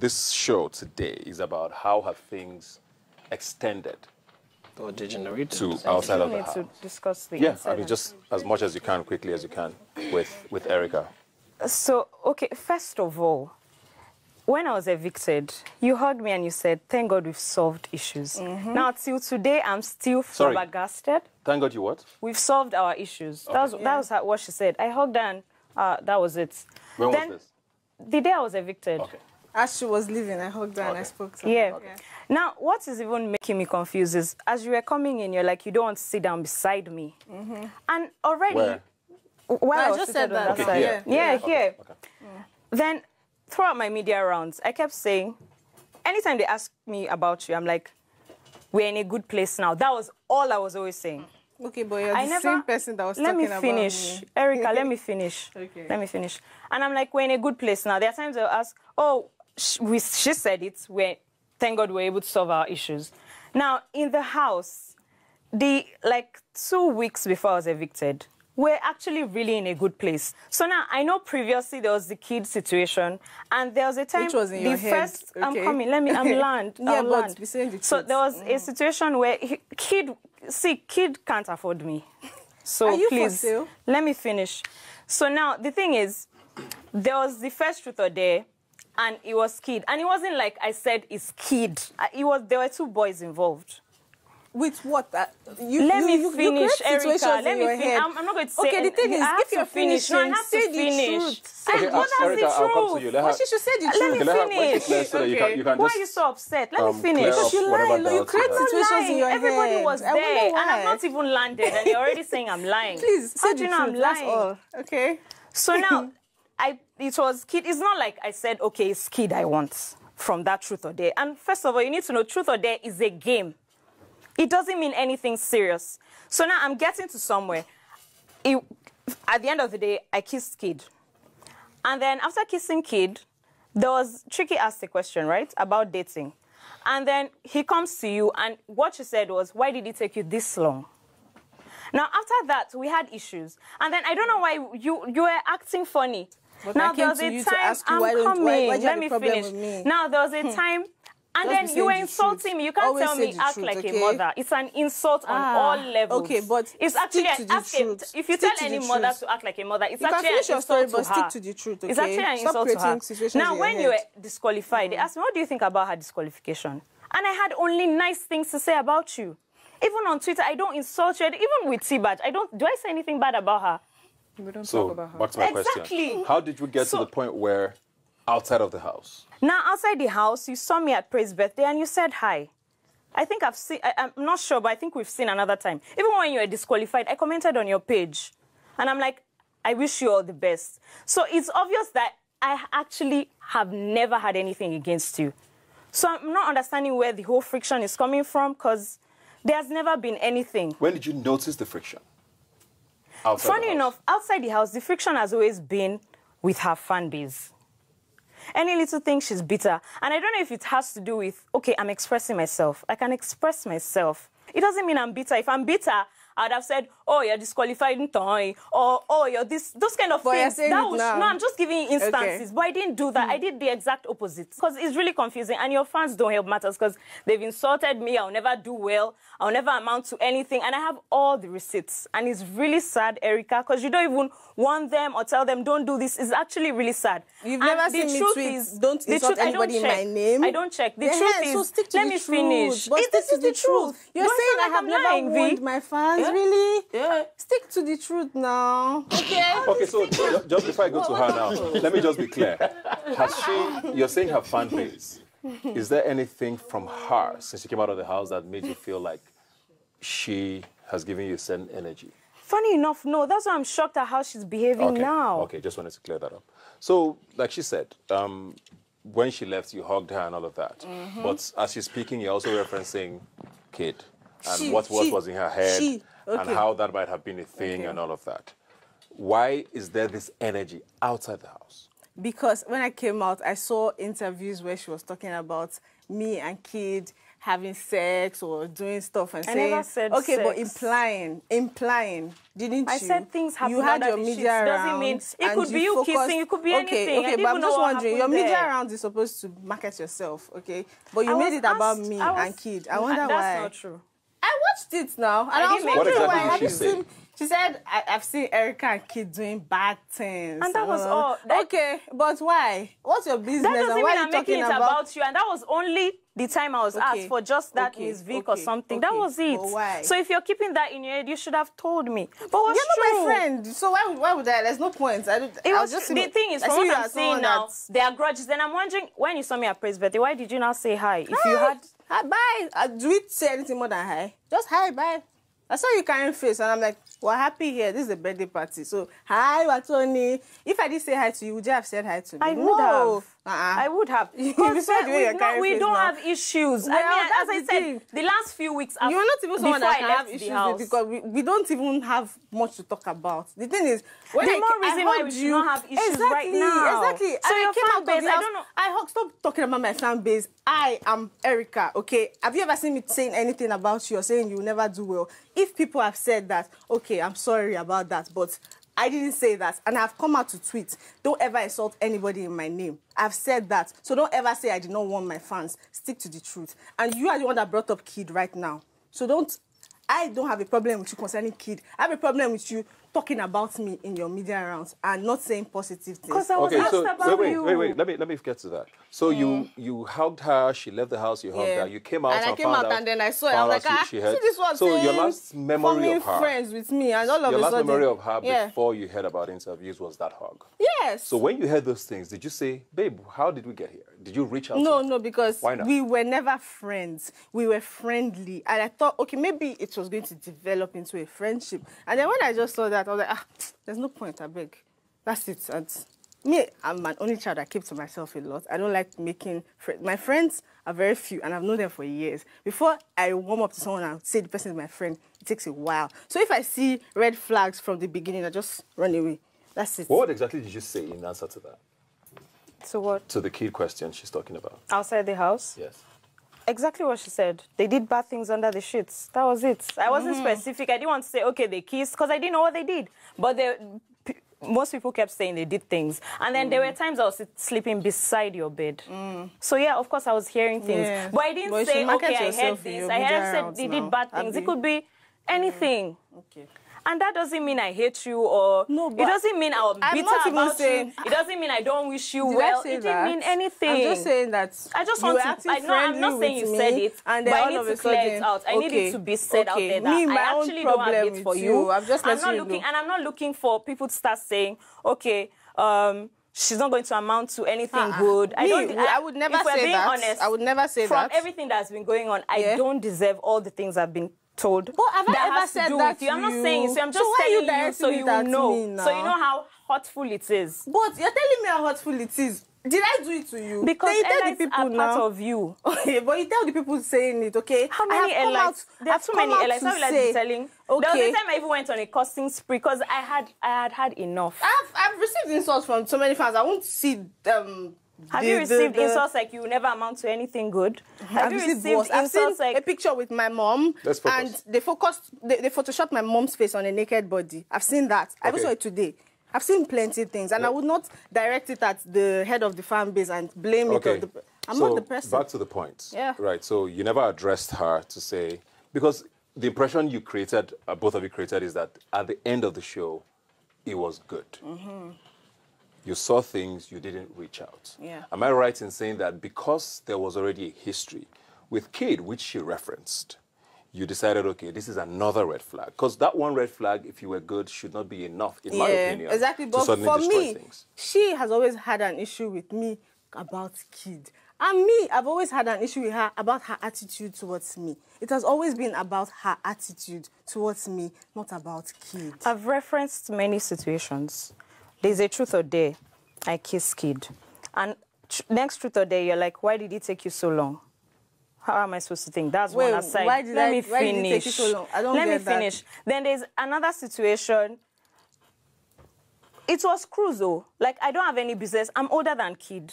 this show today is about how have things extended or degenerated to outside of the house. To discuss the Yeah, I mean, just as much as you can, quickly as you can, with Erica. So, okay, first of all, when I was evicted, you hugged me and you said, thank God we've solved issues. Now, till today, I'm still flabbergasted. Thank God you what? We've solved our issues. Okay. That was what she said. I hugged her and that was it. When then, was this? The day I was evicted. Okay. As she was leaving, I hugged her and I spoke to her. Yeah. Now, what is even making me confused is, as you were coming in, you're like, you don't want to sit down beside me. And already... Where? Well, I just said that. Okay, here. Yeah, Okay. here. Okay. Then, throughout my media rounds, I kept saying, anytime they ask me about you, I'm like, we're in a good place now. That was all I was always saying. Okay, but you're the same person that was talking about me. Let me finish. Erica, let me finish. Okay. Let me finish. And I'm like, we're in a good place now. There are times they'll ask, oh, she said it. Thank God we're able to solve our issues. Now, in the house, 2 weeks before I was evicted, we're actually really in a good place. So now, I know previously there was the kid situation, and there was a time... Which was in your head. Okay. I'm coming, I'm land. Yeah, but be saying the truth. So there was a situation where kid can't afford me. So Are you please, for sale? let me finish. So now, the thing is, there was the first truth or dare, and it was kid. And it wasn't like I said it's kid. There were 2 boys involved. With what? Let me finish, Erica. Let me finish. I'm not going to say... Okay, the thing is, if you're finishing, finishing, I have to finish. Erica, I'll come to you. Well, she should say the truth. Let me finish. So that you can Why just, are you so upset? Let me finish. clear up You whatever lie, you doubts create you have. situations in your head. Everybody was I wonder there, and why. I'm not even landed, and you're already saying I'm lying. Please, say How the do you know truth. I'm That's lying? all. Okay? So now, it was kid. It's not like I said, okay, it's kid I want from that truth or dare. And first of all, you need to know truth or dare is a game. It doesn't mean anything serious. So now I'm getting to somewhere. At the end of the day, I kissed kid. And then after kissing kid, Tricky asked a question, right, about dating. And then he comes to you, and what you said was, why did it take you this long? Now, after that, we had issues. And then I don't know why you were acting funny. But now, I there came was to a you time, to ask you, I'm why do coming, you let have me a problem finish. with me? Now, there was a time, and Just then be you were saying the insulting truth. me. You can't Always tell say me the act truth, like okay? a mother. It's an insult on all levels. Okay, but it's actually stick to the truth. If you Stick tell to any the mother truth. to act like a mother, it's You can actually finish an your story, insult but to her. stick to the truth, It's okay? actually an Stop insult to her. creating situations Now, in your when you head. were disqualified, they asked me, what do you think about her disqualification? And I had only nice things to say about you. Even on Twitter, I don't insult you. Even with T-Badge, do I say anything bad about her? We don't So, talk about her. back to my Exactly. question. How did we get to the point where, outside of the house? Now, outside the house, you saw me at Praise birthday and you said hi. I think I'm not sure, but I think we've seen another time. Even when you were disqualified, I commented on your page. And I'm like, I wish you all the best. So it's obvious that I actually have never had anything against you. So I'm not understanding where the whole friction is coming from, because there's never been anything. When did you notice the friction? Outside Funny the house? enough, outside the house, the friction has always been with her fan base. Any little thing, she's bitter. And I don't know if it has to do with, okay, I'm expressing myself. I can express myself. It doesn't mean I'm bitter. If I'm bitter, I'd have said, oh, you're disqualified in toy, or oh, you're this, those kind of things. No, I'm just giving you instances. Okay. But I didn't do that. I did the exact opposite. Because it's really confusing. And your fans don't help matters, because they've insulted me. I'll never do well. I'll never amount to anything. And I have all the receipts. And it's really sad, Erica, because you don't even want them or tell them, don't do this. It's actually really sad. You've never seen me tweet, don't insult anybody in my name. I don't check. The truth is, so stick to let the me truth. finish. This is the truth. You're saying I have never warned my fans, really? Yeah. Stick to the truth now. Okay. Okay, so just before I go to her now, let me just be clear. You're saying her fan base. Is there anything from her since you came out of the house that made you feel like she has given you a certain energy? Funny enough, no. That's why I'm shocked at how she's behaving now. Okay, just wanted to clear that up. So, like she said, when she left, you hugged her and all of that. But as she's speaking, you're also referencing kid and what was in her head and how that might have been a thing and all of that. Why is there this energy outside the house? because when I came out, I saw interviews where she was talking about me and Kid having sex or doing stuff and saying, never said okay, sex. but implying, didn't you? I said things happened. You had your media around. Doesn't mean it could be you kissing. It could be anything. Okay, but I'm just wondering. Your media around is supposed to market yourself, okay? But you made it about me and Kid. I wonder why. That's not true. I watched it now, and I was What wondering exactly why. did she say? She said, I've seen Erica and Kid doing bad things. And that was all. Okay, but why? What's your business? That doesn't and mean why I'm making it about you. And that was only the time I was asked for just that Miss Vic or something. That was it. But why? So if you're keeping that in your head, you should have told me. But what's You're not my friend. So why would I? There's no point. The thing is, from what I'm saying now, there are grudges. Then I'm wondering, when you saw me at Praise Birthday, why did you not say hi? If you had... Hi, bye. Do we say anything more than hi? Just hi, bye. I saw you carrying face, and I'm like, we're happy here. This is a birthday party. So, hi, Watoni. If I did say hi to you, would you have said hi to me? I would have. I would have. We don't have issues. Well, I mean, as I said, the last few weeks, you're not even someone that can have issues with, because we don't even have much to talk about. The thing is, when the more reason why we should not have issues right now. Exactly. So your fan base, I don't know. Stop talking about my fan base. I am Erica, okay? Have you ever seen me saying anything about you or saying you will never do well? If people have said that, okay, I'm sorry about that, but I didn't say that, and I've come out to tweet. Don't ever insult anybody in my name. I've said that, so don't ever say I did not want my fans. Stick to the truth. And you are the one that brought up Kid right now. So I don't have a problem with you concerning Kid. I have a problem with you talking about me in your media rounds and not saying positive things. Because I was asked about you. Wait. Let me get to that. So you hugged her. She left the house. You hugged her. You came out and then I saw it. I was like, see this one. So your last memory of her, friends with me, and all of your a last sudden, memory of her before you heard about interviews was that hug. Yes. So when you heard those things, did you say, babe, how did we get here? Did you reach out? No, because why not? We were never friends. We were friendly, and I thought, okay, maybe it was going to develop into a friendship. And then when I just saw that, I was like, there's no point, I beg. That's it. And me, I'm an only child. I keep to myself a lot. I don't like making friends. My friends are very few, and I've known them for years. Before I warm up to someone and say the person is my friend, it takes a while. So if I see red flags from the beginning, I just run away. That's it. What exactly did you say in answer to that? So what? To the Kid question she's talking about. Outside the house? Yes. Exactly what she said. They did bad things under the sheets. That was it. I wasn't specific. I didn't want to say, okay, they kissed, because I didn't know what they did. But most people kept saying they did things. And then there were times I was sleeping beside your bed. So, yeah, of course, I was hearing things. Yeah. But I didn't say, okay, I heard this. I said they did bad things. It could be anything. Okay. And that doesn't mean I hate you or... No, but it doesn't mean I'm bitter about you. It doesn't mean I don't wish you well. It didn't mean anything. I'm just saying that I just want to... I'm not saying you said it, but I need to clear it out. I need it to be said out there that I actually don't have it for you. I'm not looking... And I'm not looking for people to start saying, okay, she's not going to amount to anything good. I would never say that. Honest, I would never say that. From everything that's been going on, I don't deserve all the things I've been told. But have I ever said that to you? I'm not saying it, so I'm just telling you so you will know. So you know how hurtful it is. But you're telling me how hurtful it is. Did I do it to you? Because Elites are part of you. Okay, but you tell the people saying it, okay? How many Elites? There are too many Elites. How will I be telling? Okay. There was a time I even went on a cussing spree because I had enough. I've received insults from so many fans. I won't see Have you received insults like you will never amount to anything good? Have you received insults like a picture with my mom and they photoshopped my mom's face on a naked body? I've seen that. I saw it today. I've seen plenty of things, and I would not direct it at the head of the fan base and blame it on the... I'm not the person. Back to the point. Yeah. Right, so you never addressed her to say... Because the impression you created, both of you created, is that at the end of the show, it was good. You saw things, you didn't reach out. Yeah. Am I right in saying that because there was already a history with Kid, which she referenced, you decided, okay, this is another red flag? Because that one red flag, if you were good, should not be enough, in my opinion. Exactly. But for me, she has always had an issue with me about Kid. And me, I've always had an issue with her about her attitude towards me. It has always been about her attitude towards me, not about Kid. I've referenced many situations. There's a truth or dare. I kiss Kid. And next truth or dare, you're like, why did it take you so long? How am I supposed to think? That's one aside. Why did it take you so long? I don't get that. Let me finish. Then there's another situation. It was cruise, though. Like, I don't have any business. I'm older than kid.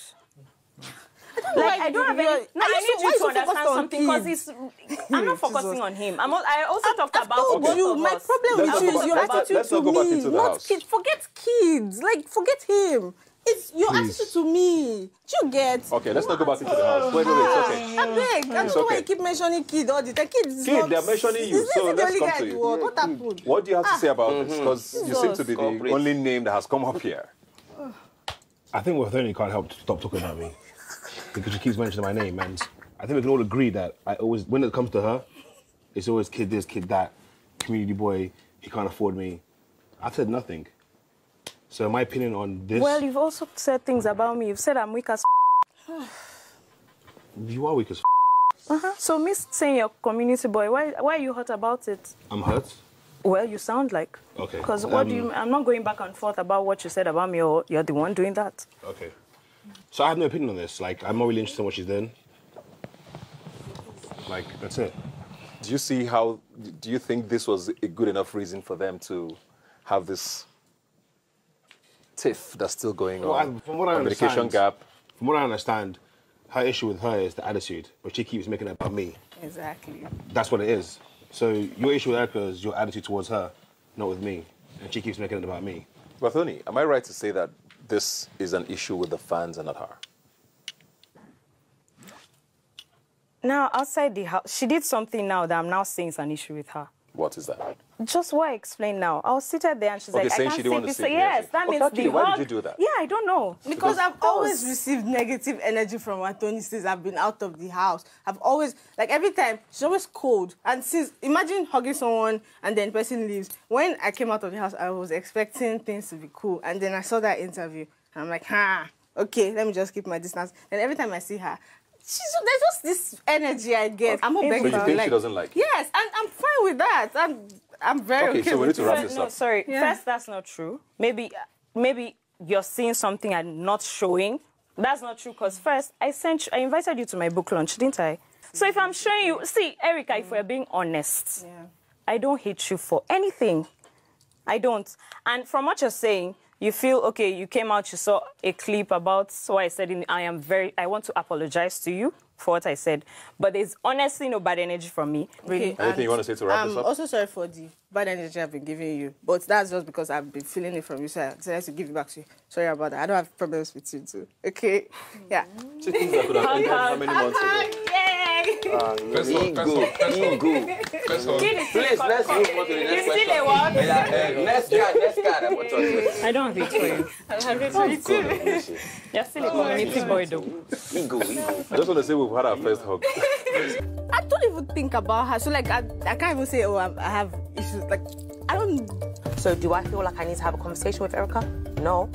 I don't have any... No, I need you to understand something because I'm not focusing on him. I also talked about both of us. My problem with you is your attitude to me, not kids. Forget kids. Like, forget him. It's your attitude to me. Do you get? Okay, let's not go back into the house. Wait, it's okay. I beg. I don't know why you keep mentioning kid all the time. Kid, they're mentioning you, so let's come to you. What happened? What do you have to say about this? Because you seem to be the only name that has come up here. I think Wathoni can't help to stop talking about me. Because she keeps mentioning my name, and I think we can all agree that when it comes to her, it's always kid this, kid that, community boy, he can't afford me. I've said nothing. So my opinion on this... Well, you've also said things about me. You've said I'm weak as You are weak as So me saying you're community boy, why are you hurt about it? I'm hurt? Well, you sound like. Okay. Because I'm not going back and forth about what you said about me, or you're the one doing that. Okay. So I have no opinion on this. Like, I'm not really interested in what she's doing. Like, that's it. Do you think this was a good enough reason for them to have this tiff that's still going on? From what I understand, communication gap. From what I understand, her issue with her is the attitude, but she keeps making it about me. Exactly. That's what it is. So your issue with Erica is your attitude towards her, not with me. And she keeps making it about me. Wathoni, am I right to say that this is an issue with the fans and not her? Now, outside the house, she did something now that I'm now saying is an issue with her. What is that? Just what I explained now. I was seated there and she's like, saying I she can't didn't want to sit sit. Yes, that means actually, why did you do that? Yeah, I don't know. Because I've always received negative energy from Wathoni since I've been out of the house. I've always, like every time, she's always cold. And since, imagine hugging someone and then the person leaves. When I came out of the house, I was expecting things to be cool. And then I saw that interview. And I'm like, okay, let me just keep my distance. And every time I see her, there's just this energy I get. I'm not begging So you think she doesn't like you? Yes, and I'm fine with that. I'm very okay so we need with to wrap this up. No, sorry. Yeah. First, that's not true. Maybe you're seeing something and not showing. That's not true, because first, I invited you to my book launch, didn't I? So if I'm showing you... See, Erica, if we're being honest, I don't hate you for anything. I don't. And from what you're saying, you feel, okay, you came out, you saw a clip about what I said. I want to apologize to you for what I said. But there's honestly no bad energy from me. Really. Anything you want to say to wrap this up? I'm also sorry for the bad energy I've been giving you. But that's just because I've been feeling it from you, so I decided to give it back to you. Sorry about that. I don't have problems with you too. Okay? Yeah. Two things that could have ended how many months ago? Please, let's move on to the next question. Next guy. I don't have it for you. I have it for you too. You're still a community boy, though. I just want to say we've had our first hug. I don't even think about her. So, like, I can't even say, I have issues. Like, I don't... So do I feel like I need to have a conversation with Erica? No.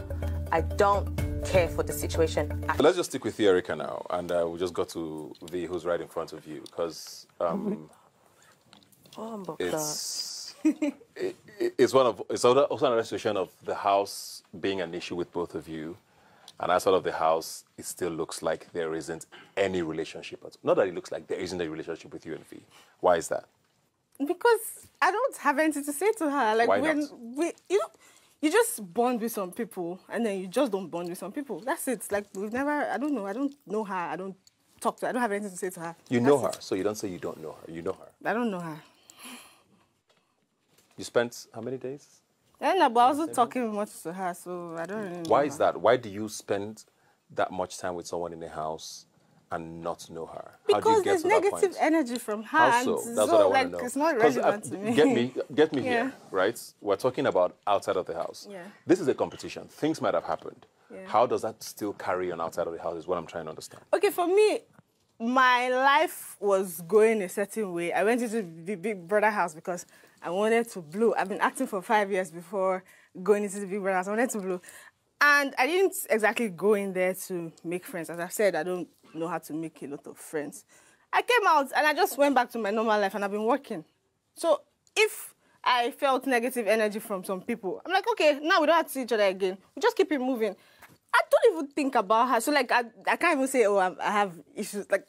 I don't care for the situation. Let's just stick with you, Erica, now. And we'll just go to V, who's right in front of you. Because it's also another situation of the house being an issue with both of you. And outside of the house, it still looks like there isn't any relationship. Not that it looks like there isn't a relationship with you and V. Why is that? Because I don't have anything to say to her. Like, why when not? you just bond with some people and then you just don't bond with some people. That's it. Like, I don't know her. I don't talk to her. I don't have anything to say to her. You know her, so you don't say you don't know her. You know her. I don't know her. You spent how many days? Yeah, but I wasn't talking much to her, so I don't really know Why her. is that? Why do you spend that much time with someone in the house and not know her? How do you Because get there's to that negative point? energy from her. How so? And That's so, what I want like, to know. it's not relevant to me. Get me here, right? We're talking about outside of the house. Yeah. This is a competition. Things might have happened. Yeah. How does that still carry on outside of the house is what I'm trying to understand. Okay, for me, my life was going a certain way. I went into the Big Brother house because I wanted to blow. I've been acting for 5 years before going into the Big Brother house. I wanted to blow. And I didn't exactly go in there to make friends. As I've said, I don't know how to make a lot of friends. I came out and I just went back to my normal life and I've been working. So if I felt negative energy from some people, I'm like, okay, now we don't have to see each other again. We just keep it moving. I don't even think about her. So, like, I can't even say, I have issues. Like,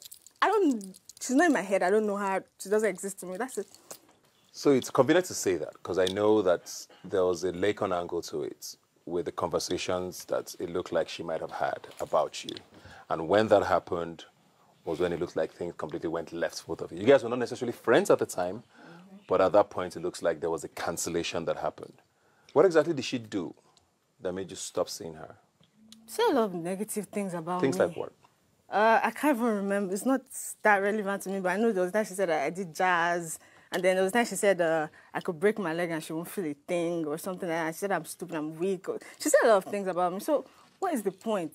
she's not in my head. I don't know her. She doesn't exist to me. That's it. So it's convenient to say that because I know that there was a Lakon angle to it with the conversations that it looked like she might have had about you. And when that happened was when it looked like things completely went left for both of you. You guys were not necessarily friends at the time, but at that point it looks like there was a cancellation that happened. What exactly did she do that made you stop seeing her? She said a lot of negative things about me. Things like what? I can't even remember. It's not that relevant to me, but I know there was time she said that I did jazz. And then there was time she said I could break my leg and she won't feel a thing or something like that. She said I'm stupid, I'm weak. She said a lot of things about me. So what is the point?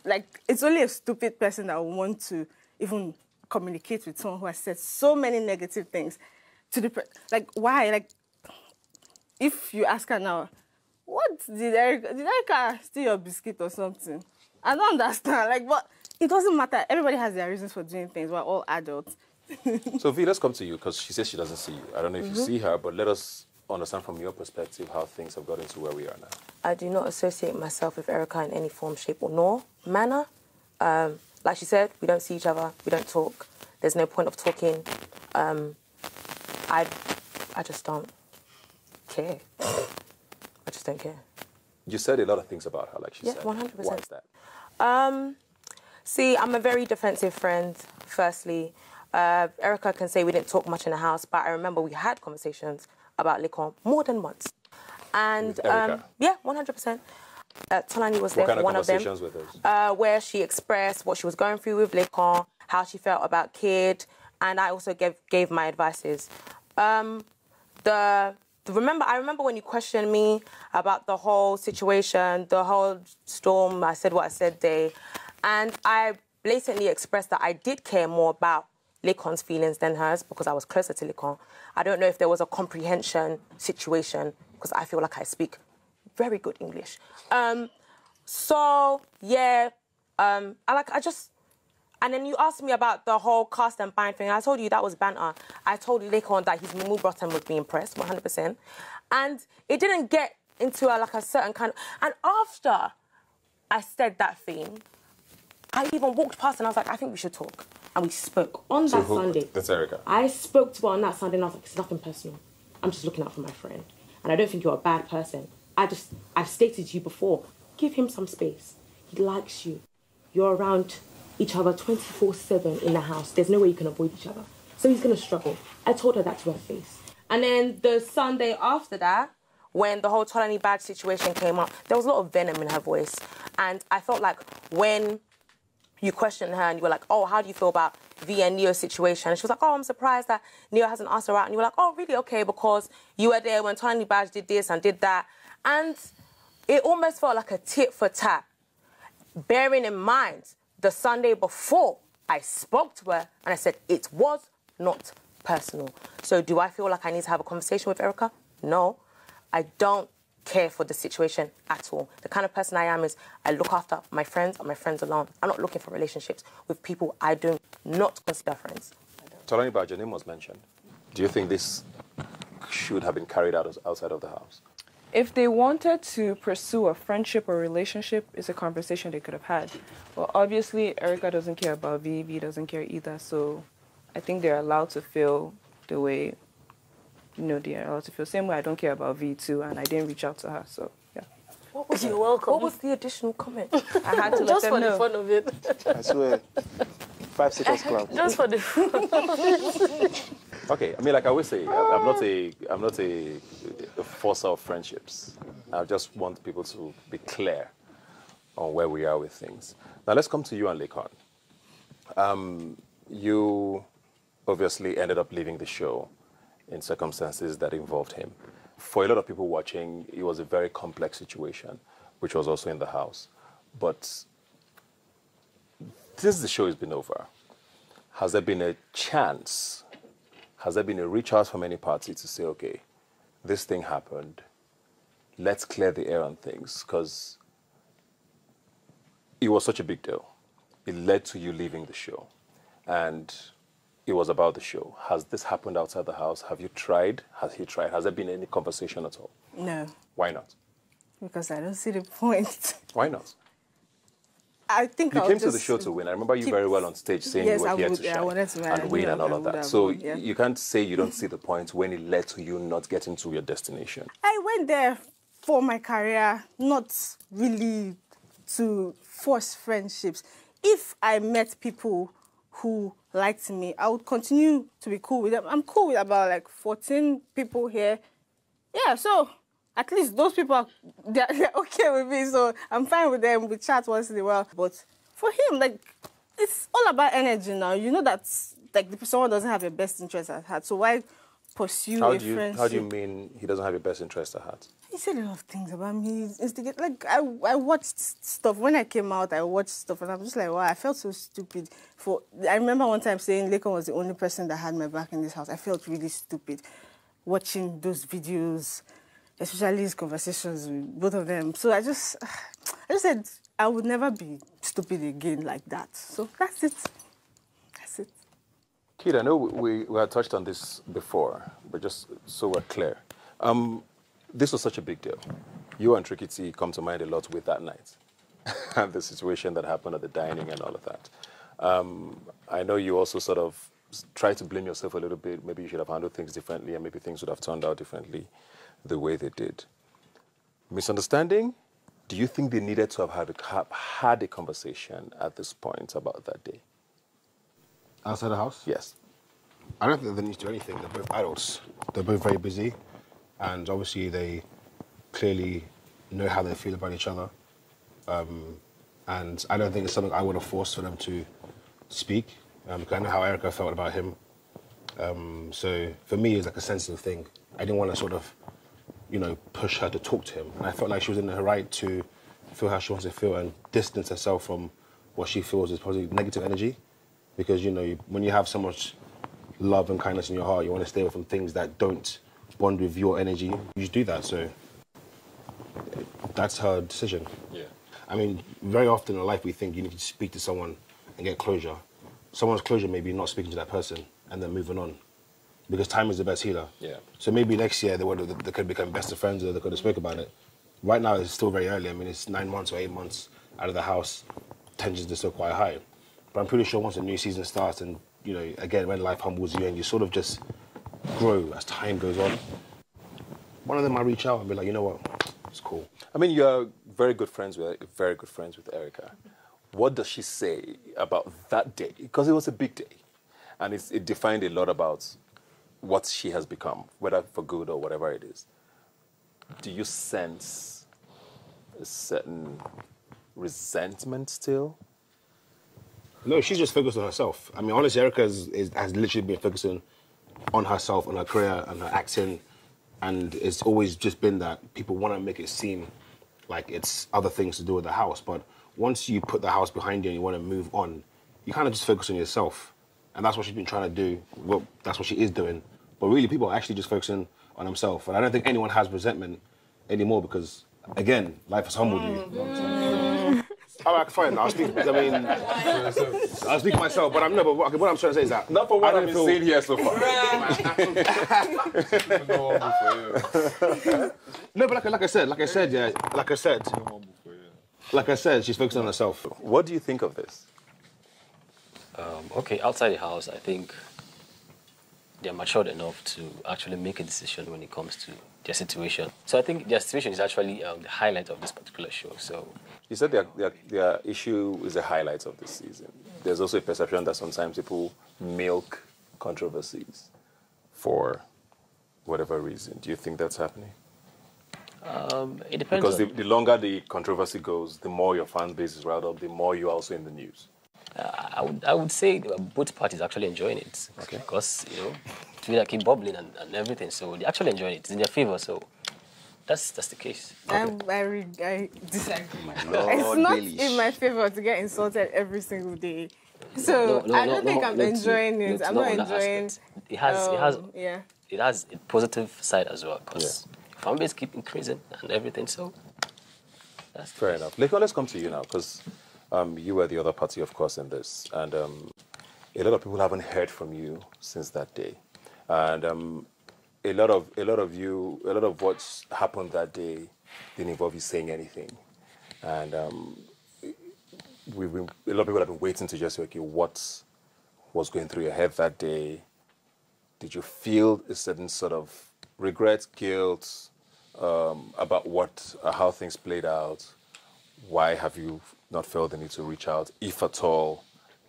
Like, it's only a stupid person that would want to even communicate with someone who has said so many negative things to the like, why? Like, if you ask her now, what did Erica steal your biscuit or something? I don't understand. Like, but it doesn't matter. Everybody has their reasons for doing things. We're all adults. So, V, let's come to you, because she says she doesn't see you. I don't know if you see her, but let us understand from your perspective how things have gotten to where we are now. I do not associate myself with Erica in any form, shape, or manner. Like she said, we don't see each other, we don't talk. There's no point of talking. I just don't care. I just don't care. You said a lot of things about her, like she said. 100%. Why is that? See, I'm a very defensive friend, firstly. Erica can say we didn't talk much in the house, but I remember we had conversations about liquor more than once. And yeah, 100%. Tolani was there for one of them. What kind of conversations with us? Where she expressed what she was going through with liquor, how she felt about Kid, and I also gave my advices. I remember when you questioned me about the whole situation, the whole storm, I said what I said there, and I blatantly expressed that I did care more about Lacon's feelings than hers because I was closer to Lacon. I don't know if there was a comprehension situation because I feel like I speak very good English. So, yeah, and then you asked me about the whole cast and bind thing. I told you that was banter. I told Lacon that his mumu bottom would be impressed, 100%. And it didn't get into a certain kind of... And after I said that thing, I even walked past and I was like, I think we should talk. And we spoke on that Sunday. That's Erica. I spoke to her on that Sunday and I was like, it's nothing personal. I'm just looking out for my friend. And I don't think you're a bad person. I've stated to you before, give him some space. He likes you. You're around each other 24/7 in the house. There's no way you can avoid each other. So he's going to struggle. I told her that to her face. And then the Sunday after that, when the whole Tolani bad situation came up, there was a lot of venom in her voice. And I felt like when you questioned her and you were like, oh, how do you feel about V and Neo's situation? And she was like, oh, I'm surprised that Neo hasn't asked her out. And you were like, oh, really? Okay, because you were there when Tolani Badge did this and did that. And it almost felt like a tit for tat. Bearing in mind, the Sunday before, I spoke to her and I said, it was not personal. So do I feel like I need to have a conversation with Erica? No. I don't care for the situation at all. The kind of person I am is I look after my friends and my friends alone. I'm not looking for relationships with people I do not consider friends. Tolani Badge, your name was mentioned. Do you think this should have been carried out outside of the house? If they wanted to pursue a friendship or relationship, it's a conversation they could have had. Well, obviously, Erica doesn't care about V. V doesn't care either. So I think they're allowed to feel the way, they're allowed to feel. Same way I don't care about V too, and I didn't reach out to her. So, yeah. You're welcome. What was the additional comment? I had to let them know. Just for the fun of it. I swear. 5 seconds club. Just for the fun. Okay, I mean, like I always say, I'm not a forcer of friendships. I just want people to be clear on where we are with things. Now, let's come to you and Lacon. You obviously ended up leaving the show in circumstances that involved him. For a lot of people watching, it was a very complex situation, which was also in the house. But since the show has been over, has there been a chance, has there been a reach out from any party to say, okay, this thing happened, let's clear the air on things, because it was such a big deal. It led to you leaving the show, and it was about the show. Has this happened outside the house? Have you tried? Has he tried? Has there been any conversation at all? No. Why not? Because I don't see the point. Why not? I think you came to the show to win. I remember you very well on stage saying you were here to shine and win and all of that. So you can't say you don't see the point when it led to you not getting to your destination. I went there for my career, not really to force friendships. If I met people who liked me, I would continue to be cool with them. I'm cool with about like 14 people here. Yeah, so at least those people, they're okay with me, so I'm fine with them. We chat once in a while. But for him, like, it's all about energy now. You know that like someone doesn't have your best interest at heart, so why pursue a friendship? How do you mean he doesn't have your best interest at heart? He said a lot of things about me. Like, I watched stuff. When I came out, I watched stuff, and I'm just like, wow, I felt so stupid. I remember one time saying Lekon was the only person that had my back in this house. I felt really stupid watching those videos, especially his conversations with both of them. So I just said I would never be stupid again like that. So that's it. That's it. Kid, I know we had touched on this before, but just so we're clear. This was such a big deal. You and Tricky T come to mind a lot with that night and the situation that happened at the dining and all of that. I know you also sort of try to blame yourself a little bit. Maybe you should have handled things differently and maybe things would have turned out differently the way they did. Misunderstanding? Do you think they needed to have had a conversation at this point about that day? Outside the house? Yes. I don't think they need to do anything. They're both adults. They're both very busy. And obviously they clearly know how they feel about each other. And I don't think it's something I would have forced for them to speak. Because I know how Erica felt about him. So for me, it's like a sensitive thing. I didn't want to sort of, push her to talk to him. And I felt like she was in her right to feel how she wants to feel and distance herself from what she feels is probably negative energy. Because, when you have so much love and kindness in your heart, you want to stay away from things that don't bond with your energy. You just do that, so that's her decision. Yeah. I mean, very often in life we think you need to speak to someone and get closure. Someone's closure may be not speaking to that person and then moving on. Because time is the best healer. Yeah. So maybe next year they could become best of friends or they could have spoke about it. Right now it's still very early. I mean, it's 9 months or 8 months out of the house. Tensions are still quite high. But I'm pretty sure once a new season starts and, again, when life humbles you and you sort of just grow as time goes on, one of them might reach out and be like, you know what, it's cool. I mean, you're very good friends with Erica. What does she say about that day? Because it was a big day. And it defined a lot about what she has become, whether for good or whatever it is. Do you sense a certain resentment still? No, she's just focused on herself. I mean, honestly, Erica has literally been focusing on herself, on her career, and her acting. And it's always just been that people want to make it seem like it's other things to do with the house. But once you put the house behind you and you want to move on, you kind of just focus on yourself. And that's what she's been trying to do. Well, that's what she is doing. But really, people are actually just focusing on themselves. And I don't think anyone has resentment anymore because, again, life has humbled you. All right, fine. I'll speak myself, but what I'm trying to say is that... Not for what I've been seeing here so far. No, but like I said, she's focusing on herself. What do you think of this? Okay, outside the house, I think they're matured enough to actually make a decision when it comes to their situation. So I think their situation is actually the highlight of this particular show. So you said their issue is the highlight of this season. There's also a perception that sometimes people milk controversies for whatever reason. Do you think that's happening? It depends. Because the longer the controversy goes, the more your fan base is riled up, the more you're also in the news. I would say both parties actually enjoying it. Okay. Because, Twitter keep bubbling and everything, so they're actually enjoying it. It's in their favor, so that's the case. Okay. I disagree. Lord, it's not Billy. in my favor to get insulted every single day. So I don't think I'm enjoying it. I'm not enjoying it. It has a positive side as well, because fan base keep increasing and everything, so that's fair enough. Lekon, let's come to you now, because you were the other party, of course, in this. And a lot of people haven't heard from you since that day. And a lot of what's happened that day didn't involve you saying anything. And a lot of people have been waiting to just say, okay, what was going through your head that day? Did you feel a certain sort of regret, guilt, about how things played out. Why have you not felt the need to reach out, if at all?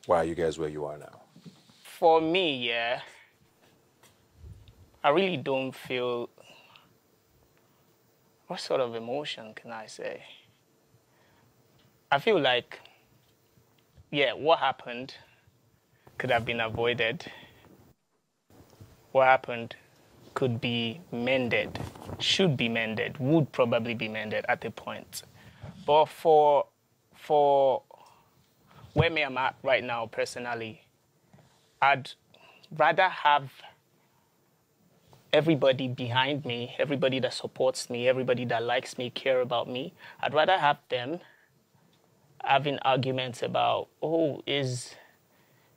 Why are you guys where you are now? For me, yeah, I really don't feel... What sort of emotion can I say? I feel like, yeah, what happened could have been avoided. What happened could be mended, should be mended, would probably be mended at a point. But for where me I'm at right now, personally, I'd rather have everybody behind me, everybody that supports me, everybody that likes me, care about me. I'd rather have them having arguments about, oh, is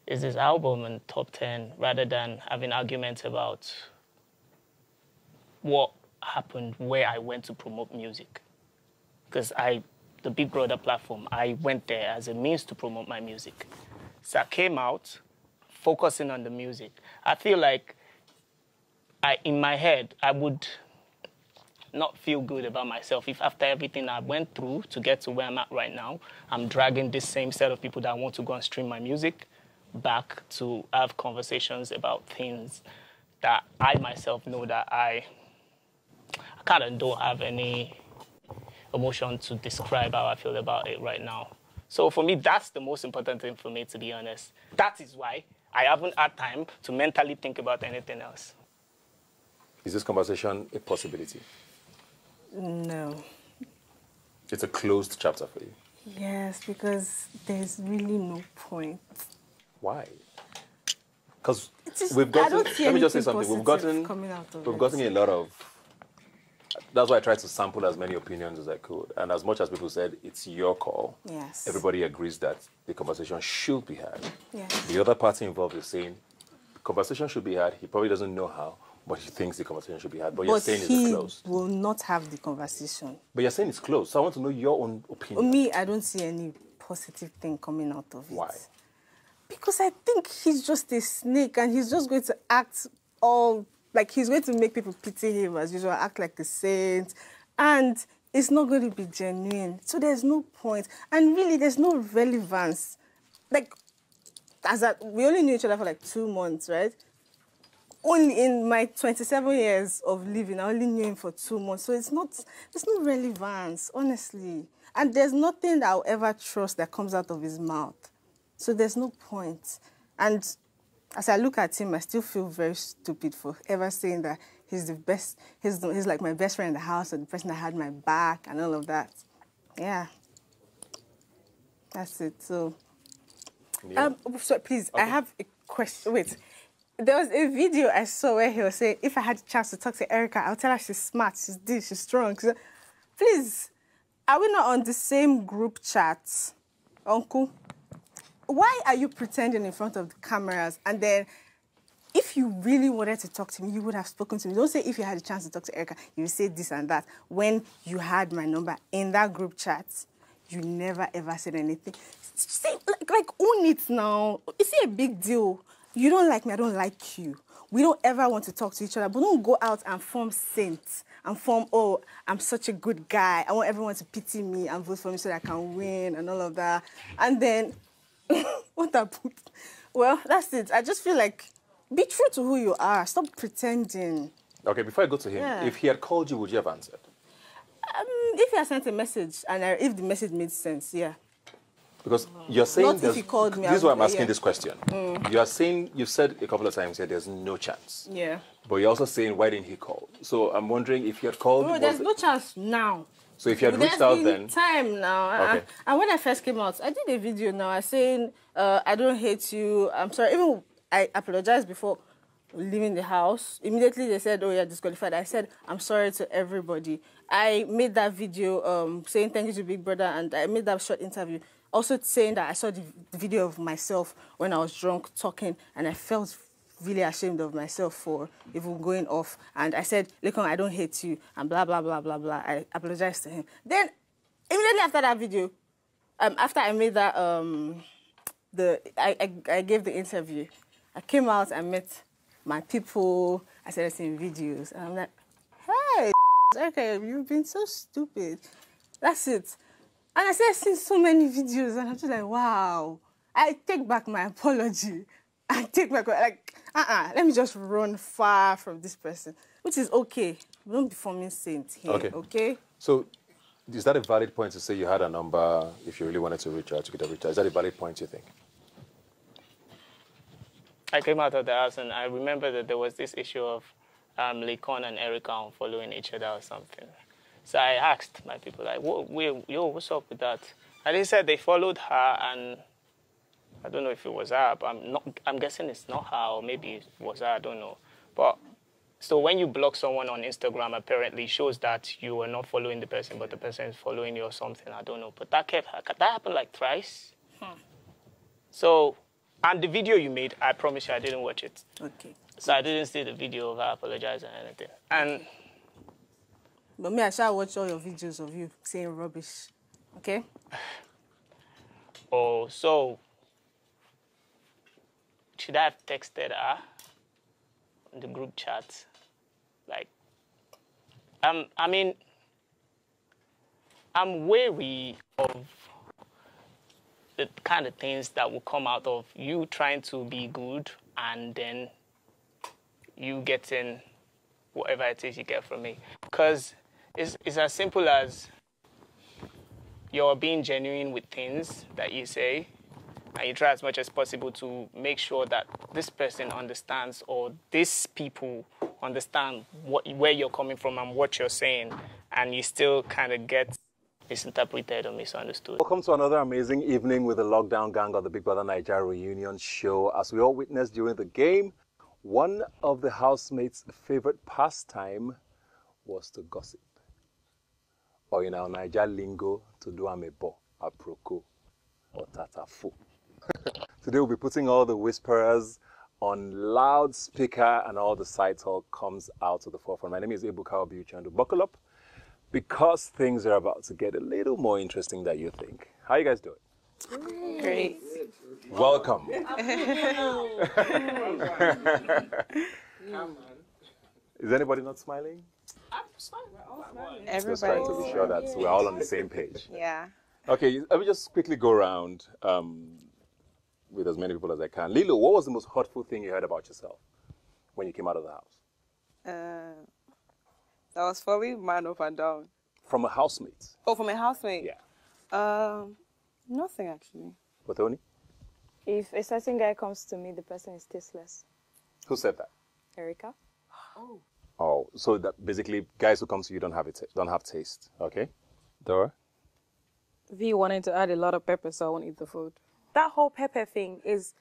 this album in top 10, rather than having arguments about what happened where I went to promote music. Because the Big Brother platform, I went there as a means to promote my music. So I came out focusing on the music. I feel like in my head, I would not feel good about myself if after everything I went through to get to where I'm at right now, I'm dragging this same set of people that want to go and stream my music back to have conversations about things that I myself know that I kind of don't have any emotion to describe how I feel about it right now. So for me, that's the most important thing for me, to be honest. That is why I haven't had time to mentally think about anything else. Is this conversation a possibility? No. It's a closed chapter for you? Yes, because there's really no point. Why? Because we've gotten... Let me just say something. We've gotten a lot of... That's why I tried to sample as many opinions as I could. And as much as people said, it's your call, yes, everybody agrees that the conversation should be had. Yes. The other party involved is saying, the conversation should be had. He probably doesn't know how, but he thinks the conversation should be had. But you're saying it's closed. He will not have the conversation. But you're saying it's closed. So I want to know your own opinion. Me, I don't see any positive thing coming out of it. Why? Because I think he's just a snake and he's just going to act all... Like, he's going to make people pity him as usual, act like a saint. And it's not going to be genuine. So there's no point. And really, there's no relevance. Like, we only knew each other for like 2 months, right? Only in my 27 years of living, I only knew him for 2 months. So there's no relevance, honestly. And there's nothing that I'll ever trust that comes out of his mouth. So there's no point. And as I look at him, I still feel very stupid for ever saying that he's the best, he's like my best friend in the house, or the person that had my back and all of that. Yeah. That's it. So, yeah. So please, okay. I have a question. Wait. There was a video I saw where he was saying, if I had a chance to talk to Erica, I'll tell her she's smart, she's this, she's strong. Please, are we not on the same group chat, Uncle? Why are you pretending in front of the cameras? And then, if you really wanted to talk to me, you would have spoken to me. Don't say if you had a chance to talk to Erica, you would say this and that. When you had my number in that group chat, you never ever said anything. Say, like own it now. Is it a big deal? You don't like me, I don't like you. We don't ever want to talk to each other, but don't go out and form saints and form, oh, I'm such a good guy. I want everyone to pity me and vote for me so that I can win and all of that. And then... What happened? Well, that's it. I just feel like, be true to who you are. Stop pretending. Okay, before I go to him, if he had called you, would you have answered? If he had sent a message, and if the message made sense, yeah. Because you're saying... Not if he called me. This is why I'm asking this question. You are saying, you've said a couple of times here, there's no chance. Yeah. But you're also saying, why didn't he call? So I'm wondering if he had called... No, there's no chance now. So if you had reached out then... There's time now. Okay. And when I first came out, I did a video now. I saying, I don't hate you. I'm sorry. Even I apologized before leaving the house. Immediately they said, oh, you're disqualified. I said, I'm sorry to everybody. I made that video saying thank you to Big Brother, and I made that short interview also saying that I saw the video of myself when I was drunk talking, and I felt really ashamed of myself for even going off. And I said, Lekon, I don't hate you, and blah, blah, blah, blah, blah. I apologized to him. Then, immediately after that video, after I made that, I gave the interview, I came out and met my people. I started seeing videos, and I'm like, hey, Okay, you've been so stupid. That's it. And I said I've seen so many videos and I'm just like, wow. I take back my apology. I take back, like, let me just run far from this person, which is okay. Don't be forming saint here, okay? So, is that a valid point to say you had a number if you really wanted to reach out to get a reach out? Is that a valid point, you think? I came out of the house and I remember that there was this issue of Lekon and Erica following each other or something. So I asked my people, like, what's up with that? And they said they followed her and I don't know if it was her, but I'm guessing it's not her, or maybe it was her, I don't know. But so when you block someone on Instagram, apparently shows that you are not following the person, but the person is following you or something, I don't know. But that happened like thrice. So, and the video you made, I promise you I didn't watch it. Okay. So I didn't see the video of her apologizing or anything. And but me, I shall watch all your videos of you saying rubbish. Okay? Oh, so should I have texted her in the group chat? Like, I mean, I'm wary of the kind of things that will come out of you trying to be good and then you getting whatever it is you get from me. Because it's as simple as you're being genuine with things that you say, and you try as much as possible to make sure that this person understands, or these people understand where you're coming from and what you're saying, and you still kind of get misinterpreted or misunderstood. Welcome to another amazing evening with the Lockdown Gang of the Big Brother Naija Reunion show. As we all witnessed during the game, one of the housemates' favorite pastime was to gossip. Or in our Naija lingo, to do amebo, aproko, or tatafu. Today we'll be putting all the whisperers on loudspeaker and all the side talk comes out to the forefront. My name is Ebuka Obiuchandu. Buckle up, because things are about to get a little more interesting than you think. How you guys doing? Great. Welcome. Is anybody not smiling? I'm smiling. We're all smiling. Just trying to be sure that we're all on the same page. Yeah. Okay, let me just quickly go around with as many people as I can. Lilo, what was the most hurtful thing you heard about yourself when you came out of the house? That was probably man up and down. From a housemate? Oh, from a housemate? Yeah. Nothing actually. But Tony? If a certain guy comes to me, the person is tasteless. Who said that? Erica. Oh, so that basically guys who come to you don't have taste. Okay. Dora? V wanted to add a lot of pepper, so I won't eat the food. That whole pepper thing is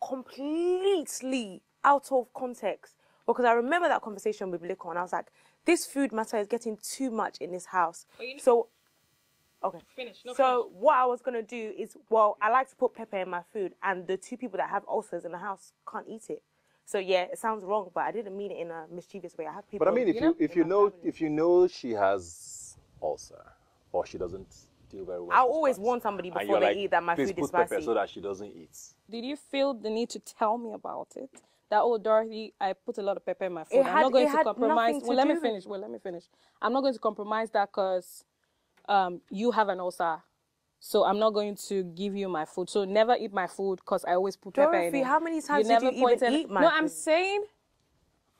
completely out of context. Because I remember that conversation with Liko and I was like, this food matter is getting too much in this house. So, okay. Finish. So what I was going to do is, well, I like to put pepper in my food and the two people that have ulcers in the house can't eat it. So yeah, it sounds wrong, but I didn't mean it in a mischievous way. I have people. But I mean, if you know she has ulcer or she doesn't do very well, I'll always warn somebody before they eat that my food is spicy. So that she doesn't eat. Did you feel the need to tell me about it? That, oh, Dorothy, I put a lot of pepper in my food. I'm not going to compromise. Well, let me finish. I'm not going to compromise that because you have an ulcer. So I'm not going to give you my food. So never eat my food because I always put pepper in it. Dorothy, how many times did you even eat my food? No, I'm saying,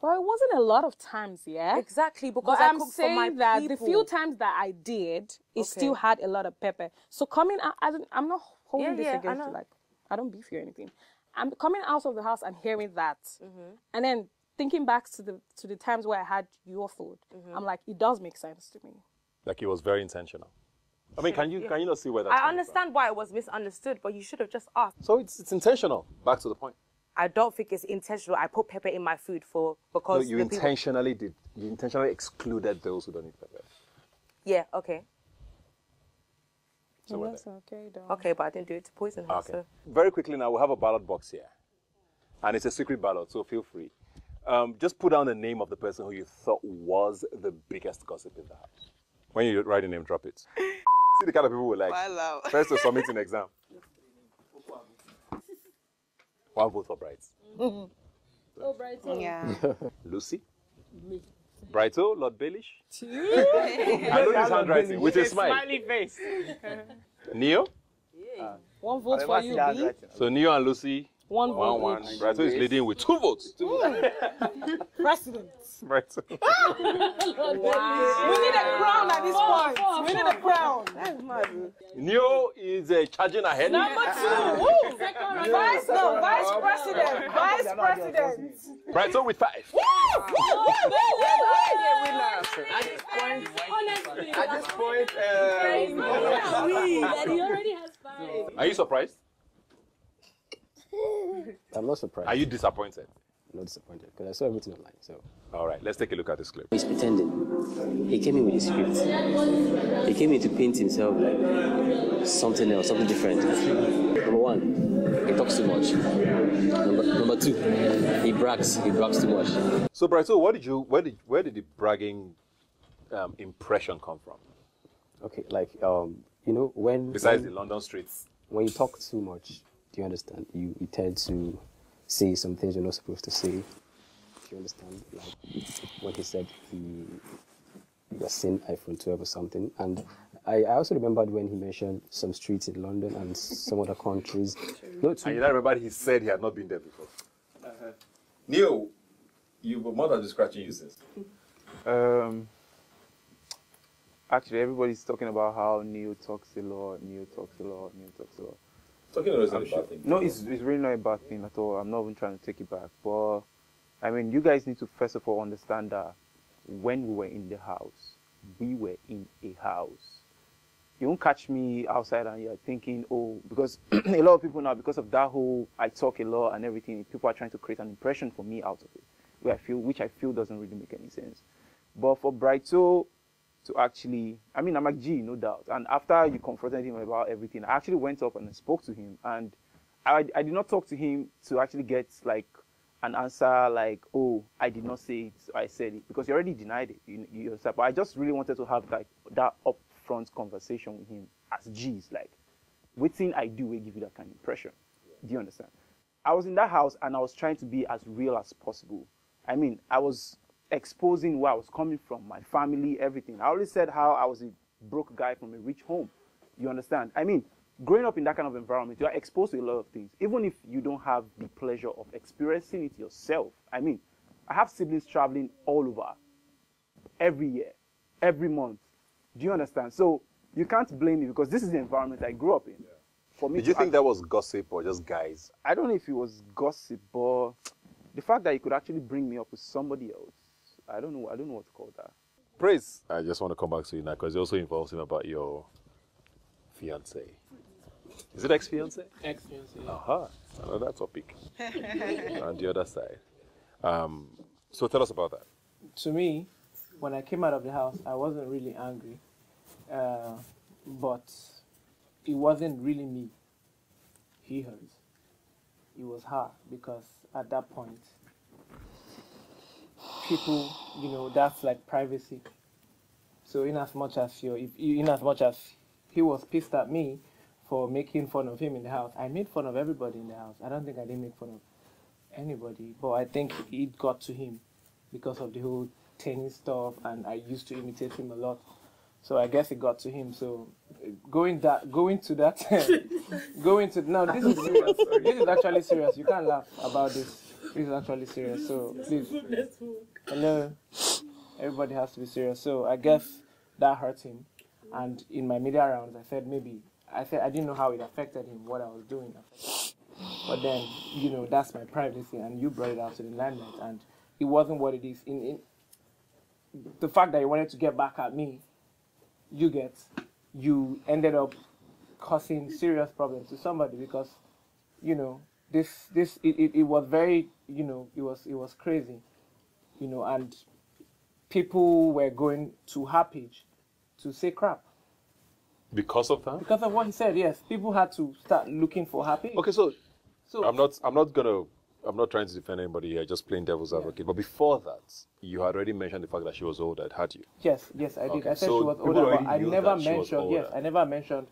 well, it wasn't a lot of times, yeah? Exactly, because I'm saying that the few times that I did, it still had a lot of pepper. So coming out, I'm not holding this against you. Like, I don't beef you or anything. I'm coming out of the house and hearing that, and then thinking back to the times where I had your food. I'm like, it does make sense to me. Like it was very intentional. I mean, can you not see where that's I understand why it was misunderstood, but you should have just asked. So it's intentional. Back to the point. I don't think it's intentional. I put pepper in my food because no, you intentionally did. You intentionally excluded those who don't eat pepper. Yeah. Okay. So that's okay, though. Okay, but I didn't do it to poison her. Okay. So. Very quickly now, we have a ballot box here. And it's a secret ballot, so feel free. Just put down the name of the person who you thought was the biggest gossip in the house. When you write a name, drop it. See the kind of people who like first to submit an exam. One vote for Bright. Oh, Bright. Yeah. Lucy? Me. Brighto, Lord Baelish. I know his handwriting with a smile. Smiley face. Neo. One vote for you, B. So Neo and Lucy. One vote. Brighto is leading with 2 votes. President. Brighto. We need a crown at this point. We need a crown. That's mad. Neo is charging ahead. Number 2. Vice President. Vice President. Brighto with 5. At this point, He already has 5. Are you surprised? I'm not surprised. Are you disappointed? I'm not disappointed because I saw everything online. So. All right, let's take a look at this clip. He's pretending. He came in with his script. He came in to paint himself like something else, something different. Number 1, he talks too much. Number 2, he brags. He brags too much. So, Brighto, where did the bragging impression come from? Okay, like when besides the London streets. When you talk too much, do you understand? You tend to say some things you're not supposed to say. Do you understand? Like when he said he was seen iPhone 12 or something. And I also remembered when he mentioned some streets in London and some other countries. And you don't remember he said he had not been there before. Neil, you've more than been scratching you since. Actually, everybody's talking about how Neil talks a lot. Talking is not a bad thing. No, it's really not a bad thing at all. I'm not even trying to take it back. But, I mean, you guys need to first of all understand that when we were in the house, we were in a house. You won't catch me outside and you're thinking, oh, because a lot of people now, because of that whole I talk a lot and everything, people are trying to create an impression for me out of it, which I feel doesn't really make any sense. But for Brighto to actually, I mean, I'm a G, no doubt. And after you confronted him about everything, I actually went up and spoke to him. And I did not talk to him to actually get like an answer like, oh, I did not say it, so I said it. Because you already denied it. You yourself. But I just really wanted to have like that upfront conversation with him as G's. Like, what thing I do will give you that kind of impression. Do you understand? I was in that house and I was trying to be as real as possible. I mean, I was exposing where I was coming from, my family, everything. I already said how I was a broke guy from a rich home. You understand? I mean, growing up in that kind of environment, you are exposed to a lot of things, even if you don't have the pleasure of experiencing it yourself. I mean, I have siblings traveling all over, every year, every month. Do you understand? So you can't blame me because this is the environment I grew up in. Yeah. For me, did you think that was gossip or just guys? I don't know if it was gossip, but the fact that he could actually bring me up with somebody else, I don't know what to call that. Praise. I just want to come back to you now because it also involves him about your fiance. Is it ex-fiance? Ex-fiance. Yeah. Aha, another topic. On the other side. So tell us about that. To me, when I came out of the house, I wasn't really angry, but it wasn't really me he hurt. It was her, because at that point, people, that's like privacy. So in as much as he was pissed at me for making fun of him in the house, I made fun of everybody in the house. I don't think I didn't make fun of anybody, but I think it got to him because of the whole tennis stuff, and I used to imitate him a lot. So I guess it got to him. So going to that, no, this is serious. This is actually serious. You can't laugh about this. This is actually serious. So please, hello, everybody has to be serious. So I guess that hurt him. And in my media rounds, I said I didn't know how it affected him, what I was doing. But then, that's my privacy, and you brought it out to the limelight, and it wasn't what it is. In the fact that you wanted to get back at me, you ended up causing serious problems to somebody because, it was very, it was crazy, and people were going to her page to say crap. Because of that? Because of what he said, yes. People had to start looking for her page. Okay, so I'm not trying to defend anybody here, just playing devil's advocate. But before that, you had already mentioned the fact that she was older, had you? Yes, I did. Okay. I said she was older, but I never mentioned, I never mentioned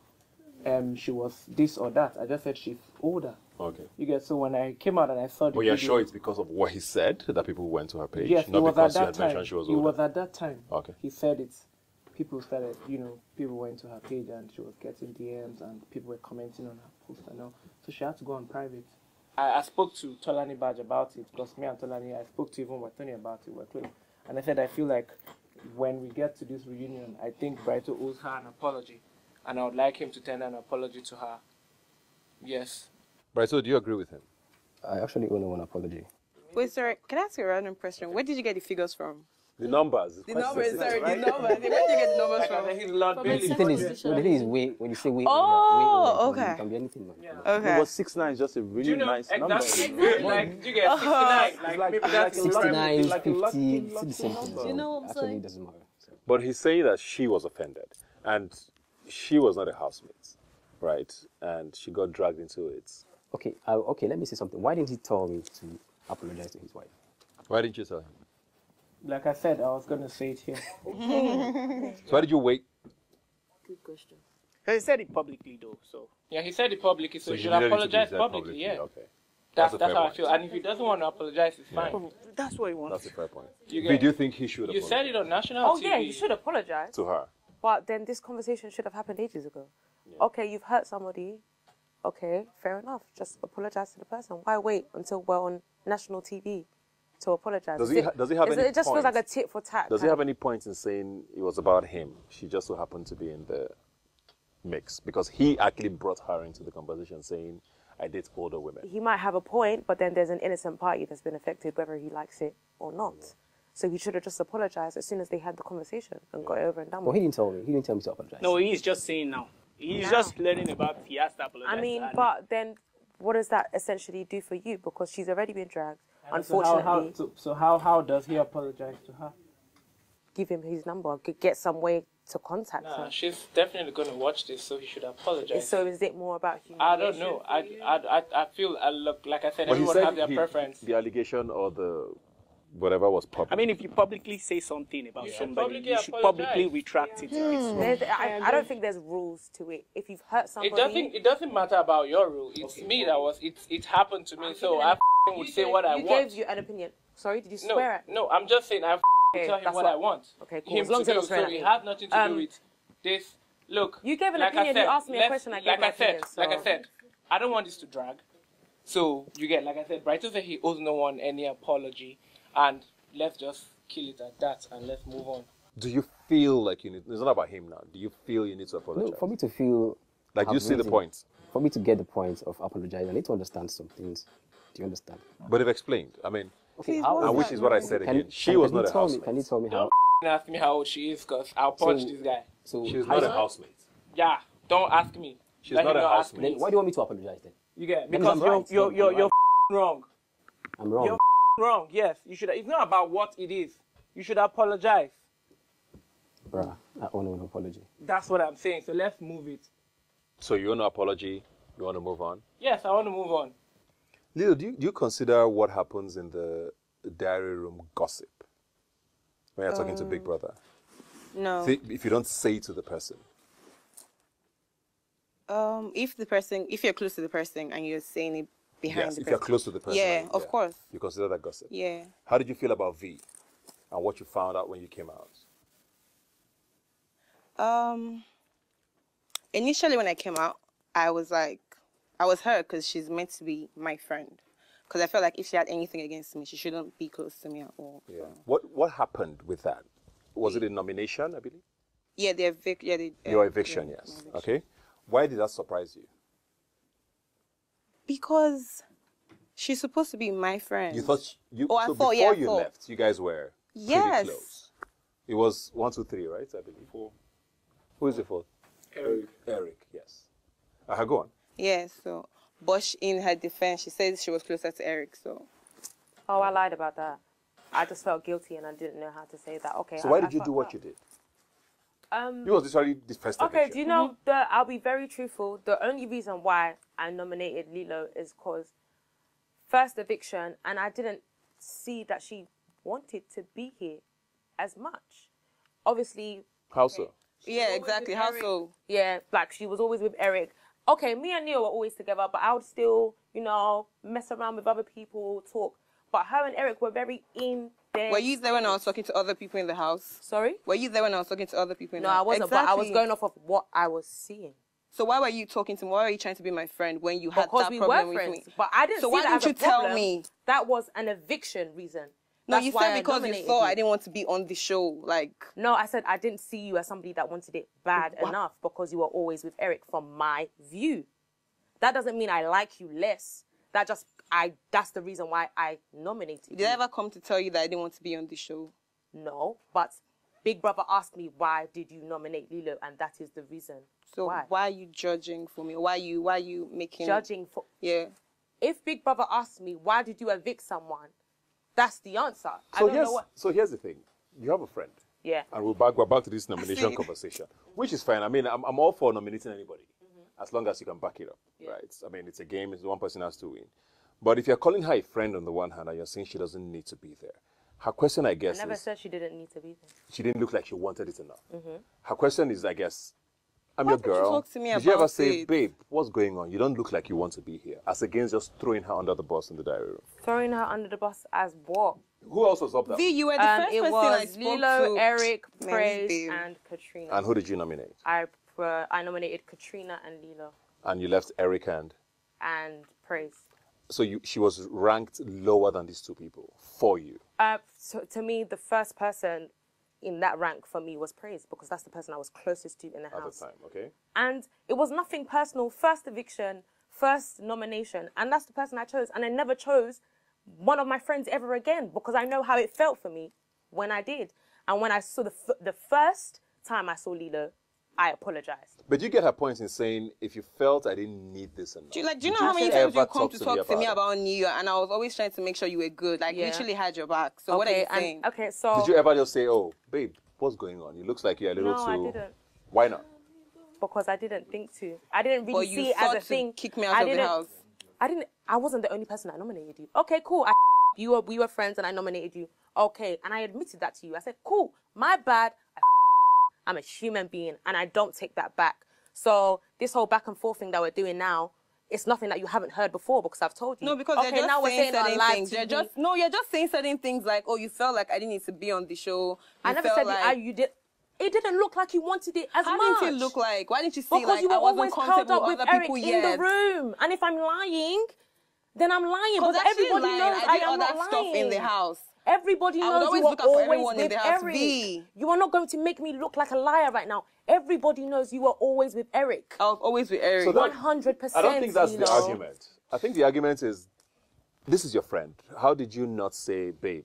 she was this or that. I just said she's older. Okay. You get, so when I came out and I saw the But you're video, sure it's because of what he said that people went to her page? yes, Not it was because at you that had mentioned time. she was It older? was at that time. Okay. He said it. People started, people went to her page and she was getting DMs and people were commenting on her post and all. So she had to go on private. I spoke to Tolani Badge about it, because me and Tolani, I spoke to even Watoni about it. We're close. And I said, I feel like when we get to this reunion, I think Brighto owes her an apology. And I would like him to tender an apology to her. Yes. Brighto, do you agree with him? I actually owe no one apology. Wait, sorry, can I ask you a random question? Where did you get the figures from? The numbers. The numbers, sorry, the numbers. Where did you get the numbers from? The thing is, way, when you say way, Oh, way, okay. it can be anything. Man. Okay. But 69 is just a really nice number. Like, you get 69. Like, maybe that's 69, like 50, it's the same thing. Do you know what I'm Actually, saying? it doesn't matter. So. But he's saying that she was offended. And she was not a housemate, right? And she got dragged into it. Okay, okay, let me say something. Why didn't he tell me to apologize to his wife? Why didn't you tell him? Like I said, I was going to say it here. So why did you wait? Good question. He said it publicly, though, so... Yeah, he said it publicly, so he should needed it to be apologize said publicly, yeah. Okay. That's a fair how I point. feel. And if he doesn't want to apologize, it's fine. That's what he wants. That's a fair point. You Do get- you think he should You apologize? said it on national Oh TV. yeah, you should apologize. To her. But then this conversation should have happened ages ago. Okay, you've hurt somebody. Okay, fair enough. Just apologize to the person. Why wait until we're on national TV to apologize? Does he have any It just feels like a points? tit for tat. Does he have any points in saying it was about him? She just so happened to be in the mix. Because he actually brought her into the conversation saying, I date older women. He might have a point, but then there's an innocent party that's been affected, whether he likes it or not. So he should have just apologized as soon as they had the conversation and got it over and done Well, with. he didn't tell me. He didn't tell me to apologize. No, he's just saying now. He's just learning about he has to apologize. I mean, to her. but then what does that essentially do for you? Because she's already been dragged. And so Unfortunately, how does he apologize to her? give him his number, get some way to contact Nah, her. she's definitely going to watch this, so he should apologize. So is it more about humiliation? I don't know. I feel, look, like I said, But he everyone said have their preference. the allegation or the whatever was public. I mean, if you publicly say something about somebody, publicly you should apologize. publicly retract it. I don't think there's rules to it. If you've hurt somebody... It doesn't matter about your rule. It's me that was, it happened to me, so I would say what I You want. gave you an opinion. Sorry, did you No, swear at? no, I'm just saying I Okay, tell him that's what I want. Okay, cool. Him As long as to you're not do, swearing so at it me. has nothing to do with this. Look, You gave an like opinion, I said, you asked me a question, I gave my opinion, Like I so- said, I don't want this to drag. So you get, like I said, Brighton said he owes no one any apology, and let's just kill it at that and let's move on. Do you feel like you need... It's not about him now. Do you feel you need to apologize? No, for me to feel... Like, you see the point? For me to get the point of apologizing, I need to understand some things. Do you understand? But they've explained. I mean, Okay, which is what I said again. She was not a housemate. Can you tell me how... Don't ask me how old she is, because I'll punch this guy. So She's not a housemate. Yeah, don't ask me. She's Let not him a ask housemate. me. Then why do you want me to apologize then? You get, Then because I'm right. you're wrong. I'm wrong. You're wrong, yes. You should. It's not about what it is. You should apologize. Bruh, I owe no apology. That's what I'm saying. So let's move it. So you want an apology? You want to move on? Yes, I want to move on. Leo, do you consider what happens in the diary room gossip when you're talking to Big Brother? No. If you don't say to the person. If you're close to the person and you're saying it behind Yes, the if person. you're close to the person. Yeah, of course. You consider that gossip? Yeah. How did you feel about V and what you found out when you came out? Initially when I came out, I was hurt because she's meant to be my friend. Because I felt like if she had anything against me, she shouldn't be close to me at all. Yeah. What happened with that? Was it a nomination, I believe? Yeah, Your eviction, yeah, yes. my eviction. Okay. Why did that surprise you? Because she's supposed to be my friend. You thought before you left, you guys were pretty close. It was 1, 2, 3, right? I believe 4. Who is the fourth? Eric, yes. Go on. Yeah, so but in her defense, she said she was closer to Eric, so. Oh, I lied about that. I just felt guilty and I didn't know how to say that. Okay. So why did you do what you did? It was literally the first Okay, eviction. do you know, I'll be very truthful. The only reason why I nominated Lilo is because first eviction, and I didn't see that she wanted to be here as much. Obviously. How so? Yeah, exactly. How so? Yeah, like she was always with Eric. okay, me and Neil were always together, but I would still, you know, mess around with other people, talk. But her and Eric were very in there. Were you there when I was talking to other people in the house? Sorry? Were you there when I was talking to other people in the house? No, I wasn't, but I was going off of what I was seeing. So why were you talking to me? Why were you trying to be my friend when you had that problem with me? But I didn't so see why that didn't as a you problem. tell me? That was an eviction reason. No, That's you why said I because you nominated thought I didn't want to be on the show. Like, no, I said I didn't see you as somebody that wanted it bad enough because you were always with Eric from my view. That doesn't mean I like you less. That's the reason why I nominated you. Did I ever come to tell you that I didn't want to be on the show? No, but Big Brother asked me, why did you nominate Lilo? And that is the reason. So why are you judging for me? Why are you making... Judging for... Yeah. If Big Brother asked me, why did you evict someone? That's the answer. So here's the thing. You have a friend. Yeah. And we're back to this nomination conversation, which is fine. I mean, I'm all for nominating anybody, as long as you can back it up, right? I mean, it's a game. It's one person has to win. But if you're calling her a friend on the one hand and you're saying she doesn't need to be there, her question, I guess, I never said she didn't need to be there. She didn't look like she wanted it enough. Her question is, I guess, I'm your girl. Did you talk to me Did you ever about say, it? babe, what's going on? You don't look like you want to be here. As against just throwing her under the bus in the diary room. Throwing her under the bus as what? Who else was up there? V, you were the first it person I was spoke Lilo, to. Eric, Mary Praise, Babe. and Katrina. And who did you nominate? I nominated Katrina and Lilo. And you left Eric and Praise. So she was ranked lower than these two people for you. So to me, the first person in that rank for me was Praise because that's the person I was closest to in the house. At the time, okay. And it was nothing personal. First eviction, first nomination, and that's the person I chose. And I never chose one of my friends ever again because I know how it felt for me when I did. And when I saw the first time I saw Lilo, I apologized. But you get her point in saying, if you felt I didn't need this enough. Do you know how many times you come to talk to me about New Year, and I was always trying to make sure you were good, like literally had your back. So what are you saying? Okay, so did you ever just say, "Oh, babe, what's going on? It looks like you're a little too." No, I didn't. Why not? Because I didn't think to. I didn't really see it as a thing. Kick me out of the house. I wasn't the only person that nominated you. Okay, cool. We were friends, and I nominated you. Okay, and I admitted that to you. I said, cool, my bad. I'm a human being, and I don't take that back. So this whole back and forth thing that we're doing now, it's nothing that you haven't heard before because I've told you. No, because you're just saying certain things. You're just saying certain things like, oh, you felt like I didn't need to be on the show. I never said you did. It didn't look like you wanted it as much. How didn't it look like? Why didn't you see because like you were I wasn't always curled up with other Eric people in the room? And if I'm lying, then I'm lying. But everybody knows I am not lying. Stuff in the house. Everybody knows you are always with Eric. You are not going to make me look like a liar right now. Everybody knows you are always with Eric. I was always with Eric. So 100%. I don't think that's the argument. I think the argument is, this is your friend. How did you not say, babe,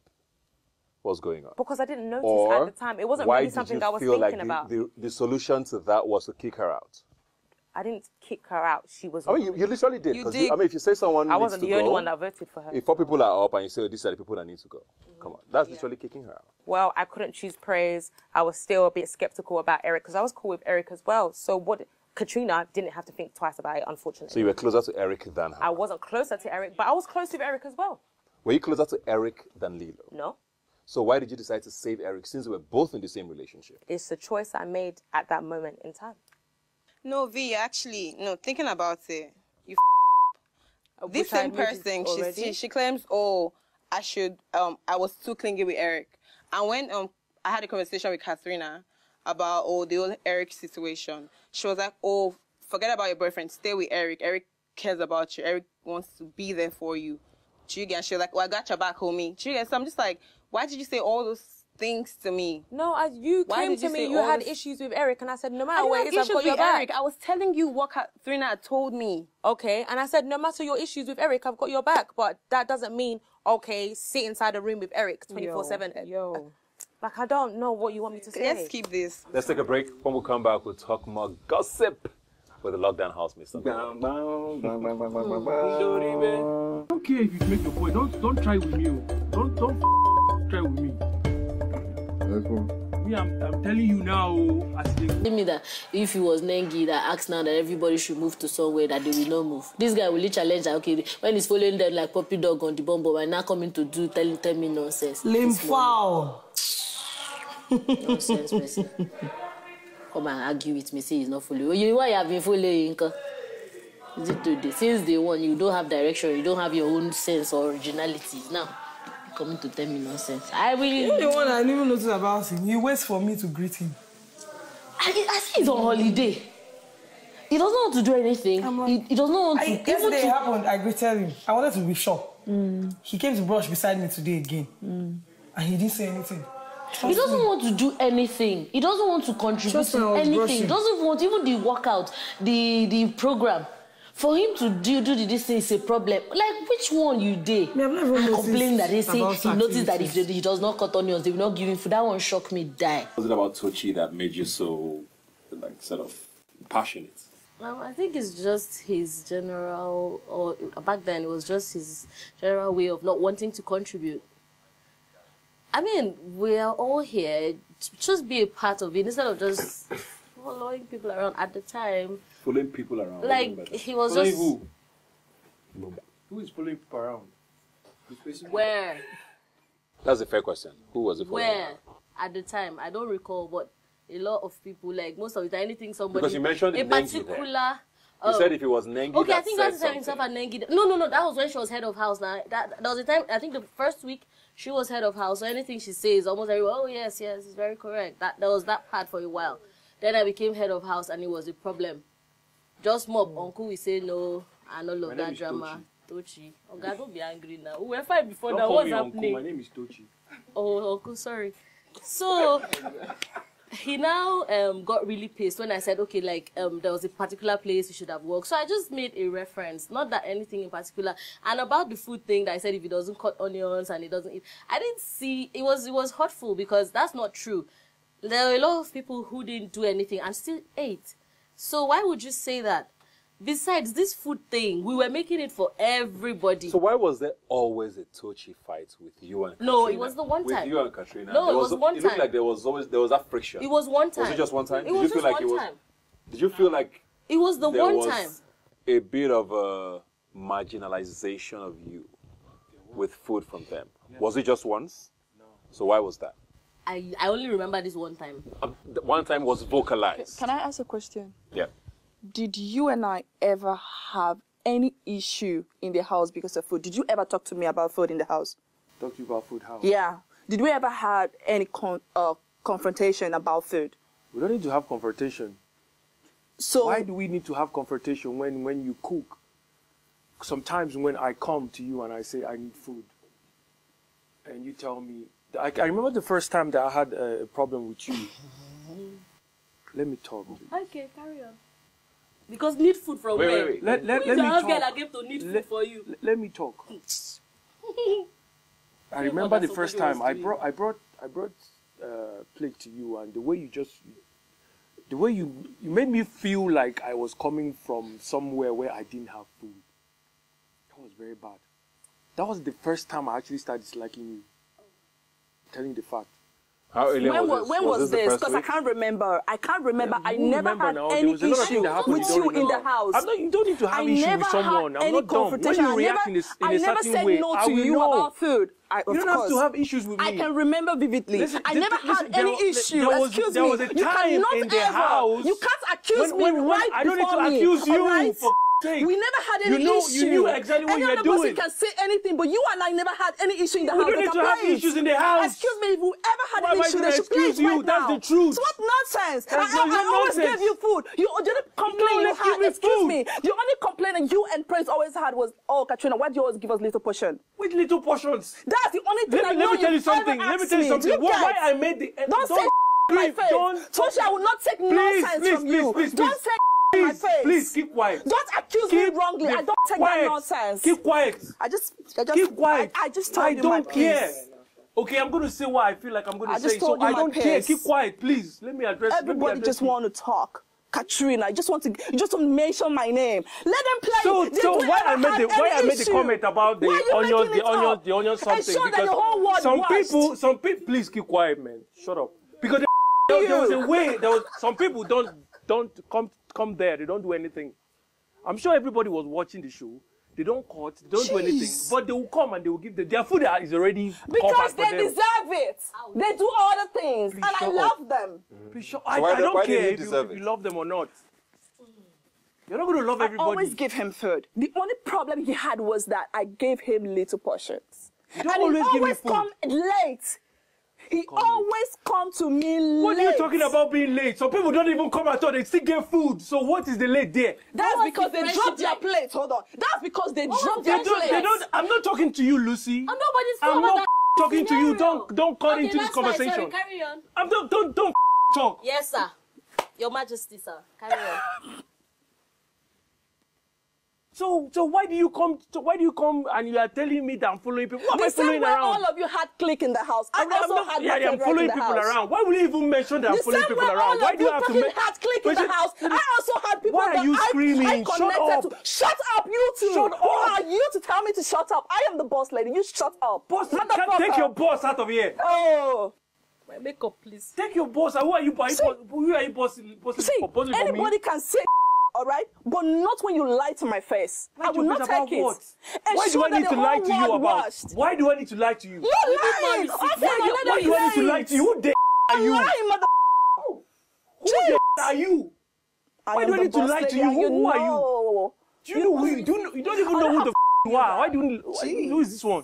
what's going on? Because I didn't notice at the time. It wasn't really something I was thinking about. The solution to that was to kick her out? I didn't kick her out. She was. I mean, you literally did. You did. I mean, if you say someone I wasn't needs the to only go, one that voted for her. If 4 people are up and you say, oh, these are the people that need to go, come on. That's literally kicking her out. Well, I couldn't choose Praise. I was still a bit skeptical about Eric because I was cool with Eric as well. So Katrina didn't have to think twice about it, unfortunately. So you were closer to Eric than her? I wasn't closer to Eric, but I was close with Eric as well. Were you closer to Eric than Lilo? No. So why did you decide to save Eric since they were both in the same relationship? It's the choice I made at that moment in time. No, V, actually, no, thinking about it, this same person, she claims, oh, I was too clingy with Eric. And when I had a conversation with Katrina about, the old Eric situation, she was like, oh, forget about your boyfriend, stay with Eric. Eric cares about you. Eric wants to be there for you. And she was like, well, I got your back, homie. So I'm just like, why did you say all those things to me? No, as you came to me, you had issues with Eric, and I said, no matter what it is, I've got your back. I was telling you what Katrina had told me. Okay, and I said, no matter your issues with Eric, I've got your back. But that doesn't mean, okay, sit inside a room with Eric 24/7. Yo. Like, I don't know what you want me to say. Let's keep this. Let's take a break. When we come back, we'll talk more gossip with the lockdown housemates. Okay, if you make your point, don't try with me. Don't try with me. Me, I'm telling you now. Tell me that if it was Nengi that asked now that everybody should move to somewhere that they will not move. This guy will literally challenge that, okay, when he's following them like puppy dog on the bomb, and now coming to tell me nonsense. Lame foul. Nonsense, person. Come and argue with me, say he's not following. You know why you have been following? Is it today? Since day one, you don't have direction, you don't have your own sense or originality. Now, coming to tell me nonsense. I really... You're the one I didn't even notice about him. He waits for me to greet him. I see he's on holiday. He doesn't want to do anything. He doesn't want to... Yesterday it happened, I greeted him. I wanted to be sure. He came to brush beside me today again. And he didn't say anything. He doesn't want to do anything. He doesn't want to contribute to anything. He doesn't want even the workout, the program. For him to do this thing is a problem. Like, which one you did? I complain that they say he noticed that if he does not cut onions, they will not give him food. That one shocked me, die. Was it about Tochi that made you so, like, sort of passionate? I think it's just his general, or back then it was just his general way of not wanting to contribute. I mean, we are all here. Just be a part of it instead of just following people around at the time. Following people around? Like, he was following just... Who? Who is following people around? Where? That's a fair question. Who was it following? Where? At the time. I don't recall, but a lot of people, like, most of the time, anything somebody... Because you mentioned a particular... You said if it was Nengi okay, that I think said that's the time himself and Nengi... No, that was when she was head of house. Now, that was the time, I think the first week, she was head of house, so anything she says, almost everyone, oh, yes, it's very correct. There was that part for a while. Then I became head of house, and it was a problem. Just mob, Uncle will say no, and all of that drama. Tochi. Oh, God, don't be angry now. We were fine before that. What's happening? My name is Tochi. Oh, Uncle, sorry. So... he now got really pissed when I said, okay, like, there was a particular place you should have worked. So I just made a reference, not that anything in particular. And about the food thing that I said, if he doesn't cut onions and he doesn't eat, I didn't see, it was hurtful because that's not true. There were a lot of people who didn't do anything and still ate. So why would you say that? Besides, this food thing, we were making it for everybody. So why was there always a Tochi fight with you and Katrina? No, it was the one time. With you and Katrina? No, it was one time. It looked like there was that friction. It was one time. Was it just one time? It was just one time. Did you feel like it was the one time? A bit of a marginalization of you with food from them. Was it just once? No. So why was that? I only remember this one time. The one time was vocalized. Can I ask a question? Yeah. Did you and I ever have any issue in the house because of food? Did you ever talk to me about food in the house? Talk to you about food how? Yeah. Did we ever have any confrontation about food? We don't need to have confrontation. So why do we need to have confrontation when you cook? Sometimes when I come to you and I say I need food, and you tell me, I remember the first time that I had a problem with you. Let me talk. Okay, carry on. Because need food from where? Wait. Let me talk. Girl I came to need food for you. Let me talk. I remember the first time I brought plate to you, and the way you made me feel like I was coming from somewhere where I didn't have food. That was very bad. That was the first time I actually started disliking you. Telling the fact. How early when was this? Because I can't remember. Yeah, I never had any issue with you in the house. You don't need to have issue with someone. I'm not dumb. When you react in a certain way, I never said no to you about food. You don't have to have issues with me. I can remember vividly. Listen, I never had any issue. Excuse me. There was a time in the house. You can't accuse me right I don't need before to accuse you. Right? For sake. We never had any issue. You knew exactly what you were doing. Any other person can say anything, but you and I never had any issue in the house. We don't need to have issues in the house. Excuse me, if we ever had an issue, they should play it right That's now. the truth. So what nonsense? I always gave you food. You didn't complain you had. Excuse me. The only complaint you and Prince always had was, oh, Katrina, why do you always give us little portion? Which little portions? That's the only thing I know. Let me tell you something. Why I made the... Don't say my face. Tosha, I will not take nonsense from you. Don't say my face. Please, keep quiet. Don't accuse me wrongly. I don't take that nonsense. Keep quiet. I just keep quiet. I just told you my don't care. Okay, I'm going to say what I feel like I'm going to say. So I don't care. Keep quiet, please. Let me address. Everybody just want to talk. Katrina, you just want to mention my name. Let them play. So why I made the comment about the onions something, because some people please keep quiet, man. Shut up. Because there was a way, some people don't come there, they don't do anything. I'm sure everybody was watching the show. They don't cut, they don't do anything, but they will come and they will give their food is already because they deserve it. They do all the things, and I love them. I don't care if you love them or not. You're not going to love everybody. I always give him food. The only problem he had was that I gave him little portions. You don't always give me food. Come late. He always come to me late. What are you talking about being late? Some people don't even come at all. They still get food. So what is the late there? That's because they dropped their plate. Hold on. That's because they dropped their plate. I'm not talking to you, Lucy. I'm not talking to you. Don't call into this conversation. Sorry, carry on. Don't talk. Yes, sir. Your Majesty, sir. Carry on. So why do you come? And you are telling me that I'm following people? What am I following around? All of you had click in the house. I'm following people around. Why will you even mention that I'm following people around? Why do you have to mention? Had click in the house. I also had people. Why are you screaming? Shut up! Shut up, you two. Shut up! Who are you to tell me to shut up? I am the boss lady. You shut up. Boss, take your boss out of here. Oh. My makeup, please. Take your boss. Who are you bossing? See, anybody can say. All right, but not when you lie to my face. I will not take it. Why do I need to lie to you about? Why do I need to lie to you? You're lying. Why do I need to lie to you? Who the are you? I'm lying, mother. Who the are you? Why do I need to lie to you? Who are you? Do you know who you don't even know who the you are. Why do you? Who is this one?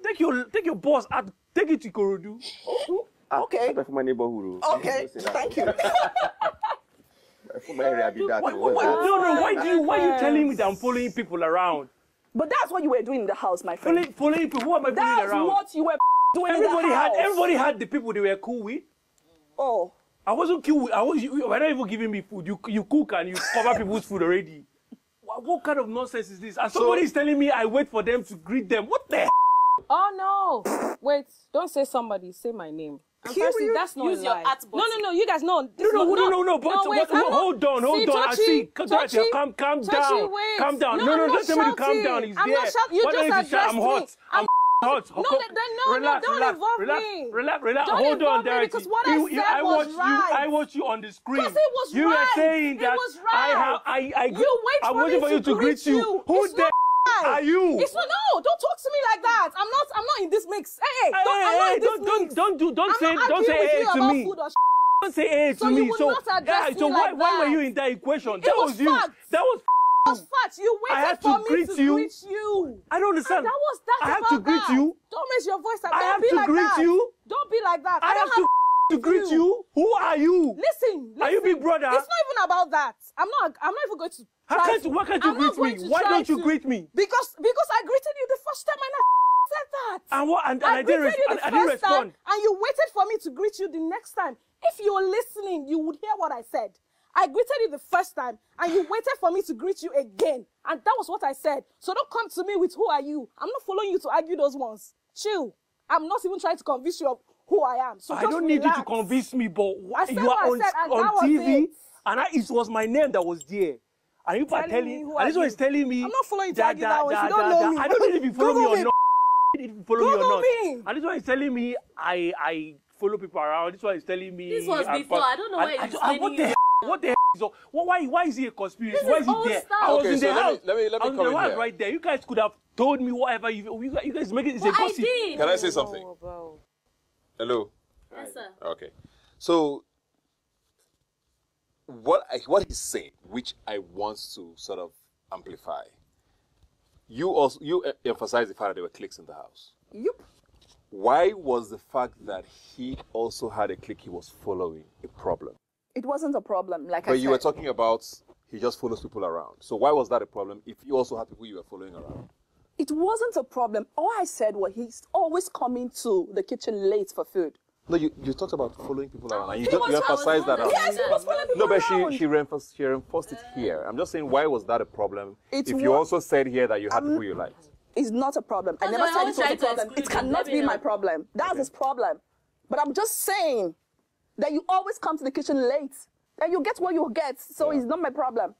Take your boss out. Take it to Ikorodu. Okay. From my neighborhood. Okay. Thank you. From my area, did that. No. Why are you telling me that I'm following people around? But that's what you were doing in the house, my friend. Following people. Who am I following around? That's what you were doing in the house. Everybody had the people they were cool with. Oh. I wasn't cool with. You were not even giving me food. You cook and you cover people's food already. What kind of nonsense is this? And somebody is telling me I wait for them to greet them. What the? Oh no! Wait, don't say somebody. Say my name. Firstly, that's not use a your lie. art button. No. You guys know. No. But wait, hold on. I see. Calm down. Calm down. No. Don't tell me to calm down. He's there. I'm not shouting. You just addressed me. I'm hot. No, don't involve me. Relax. Don't Hold on, involve me because what I said was right. I watched you on the screen. Because it was you right. were saying that it was right. I'm waiting for you to greet you. Who the are you? It's not. No, don't talk to me like that. I'm not in this mix. Hey, don't say hey to me. Don't say hey to me. So why were you in that equation? That was you. That was fact. You waited for me to greet you. I don't understand. That's I have to greet you. Don't raise your voice. I have to greet you. Don't be like that. I have to greet you. Who are you? Listen. Are you big brother? It's not even about that. I'm not even going to. Why can't you greet me? Why don't you greet me? Because I greeted you the first time and I said that. I didn't respond. And you waited for me to greet you the next time. If you were listening, you would hear what I said. I greeted you the first time and you waited for me to greet you again. And that was what I said. So don't come to me with who are you. I'm not following you to argue those ones. Chill. I'm not even trying to convince you of who I am. So I don't need you to convince me, but you are on TV and it was my name that was there. And you are telling me, and this one is telling me, I'm not following you to argue that one. You don't know me. I don't need if you follow me or not. If you follow me or not. Me. And this one is telling me, I follow people around. This one is telling me. This was before. I don't know why it's telling you. What the hell is all? Why is he a conspiracy? Why is he there? I was in the house. Let me come in here. Right there. You guys could have told me whatever. You guys make it. It's a gossip. Can I say something? Hello. Yes, sir. Okay. So what he's saying, which I want to sort of amplify. You emphasize the fact that there were cliques in the house. Yep. Why was the fact that he also had a clique he was following a problem? It wasn't a problem, But you were talking about he just follows people around. So why was that a problem if you also had people you were following around? It wasn't a problem. All I said was he's always coming to the kitchen late for food. No, you talked about following people around, and you emphasized that. Yes, he was following people around. No, but she reinforced it here. I'm just saying, why was that a problem? If you also said here that you had people you liked. It's not a problem. I never said it was a problem. It cannot be my problem. That's his problem. But I'm just saying that you always come to the kitchen late. Then you get what you get. So it's not my problem.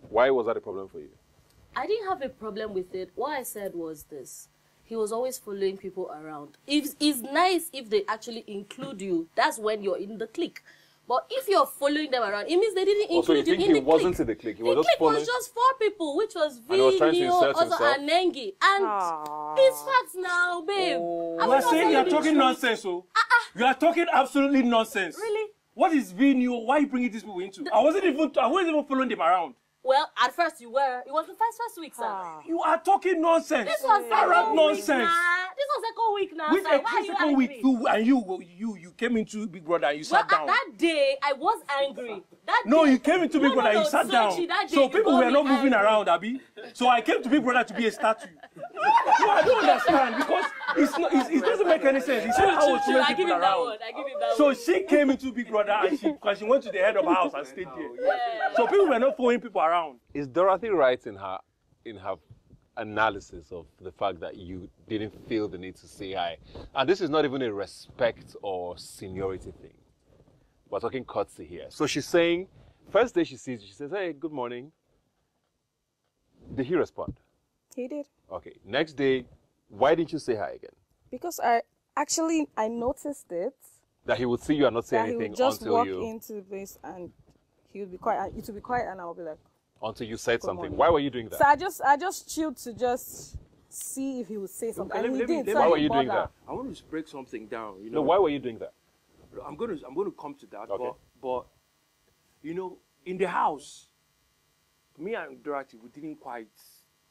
Why was that a problem for you? I didn't have a problem with it. What I said was this. He was always following people around. It's nice if they actually include you. That's when you're in the clique. But if you're following them around, it means they didn't include you in the clique. He wasn't in the clique. He was just following. The clique was just 4 people, which was V, Neo, also Anengi. And it's facts now, babe. You are saying you are talking nonsense, oh? You are talking absolutely nonsense. Really? What is being you? Why are you bringing these people into? I wasn't even following them around. Well, at first you were. It was the first week, sir. You are talking nonsense. This was Arab nonsense. nonsense. This was second week now. Which Sir. Why are you second angry? week too, and you came into Big Brother and you sat down. That day I was angry. No, you came into Big Brother and you sat down. That day So you people called were not me moving angry. around, Abi. So I came to Big Brother to be a statue. No, I don't understand because it doesn't make any sense. He said I was True, throwing I give people him that around. one. I give him that So one. she came into Big Brother and she went to the head of the house and stayed there. So people were not following people around. Is Dorothy right in her analysis of the fact that you didn't feel the need to say hi? And this is not even a respect or seniority thing. We're talking courtesy here. So she's saying, first day she sees you, she says, hey, good morning. Did he respond? He did. Okay. Next day, why didn't you say hi again? Because I noticed it. That he would see you and not say That anything he would just until walk you... into the place and he would be quiet. It would be quiet and I would be like... Until you said something. morning. Why were you doing that? So I just chilled to just see if he would say something. And he did. So why I were didn't you doing bother. that? I want to break something down. You know? No, why were you doing that? I'm going to come to that. Okay. But you know, in the house, me and Dorothy, we didn't quite